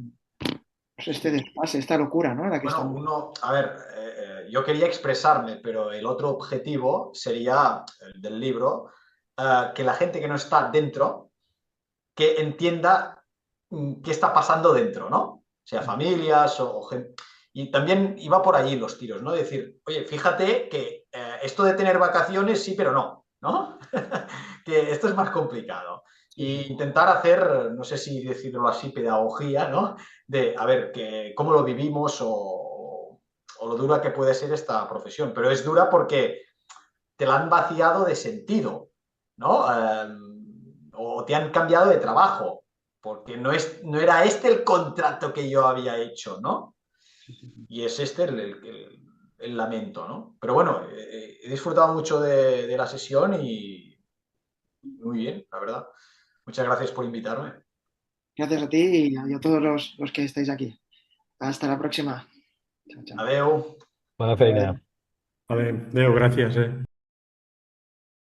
A: desfase, esta locura, ¿no? En la que
B: Bueno,
A: estamos.
B: a ver, yo quería expresarme, pero el otro objetivo sería, el del libro, que la gente que no está dentro, que entienda qué está pasando dentro, ¿no? Sea familias o gente. Y también iba por allí los tiros, ¿no? Decir, oye, fíjate que esto de tener vacaciones sí, pero no, ¿no? Que esto es más complicado.
A: Sí, sí.
B: Y intentar hacer, no sé si decirlo así, pedagogía, ¿no? De, a ver, cómo lo vivimos o lo dura que puede ser esta profesión. Pero es dura porque te la han vaciado de sentido, ¿no? O te han cambiado de trabajo, porque no era este el contrato que yo había hecho, ¿no? Y es este el lamento, ¿no? Pero bueno, he disfrutado mucho de la sesión y muy bien, la verdad. Muchas gracias por invitarme.
A: Gracias a ti y a todos los que estáis aquí. Hasta la próxima. Chao, chao.
B: Adeu.
G: Bona feina.
F: Vale, Deo, gracias.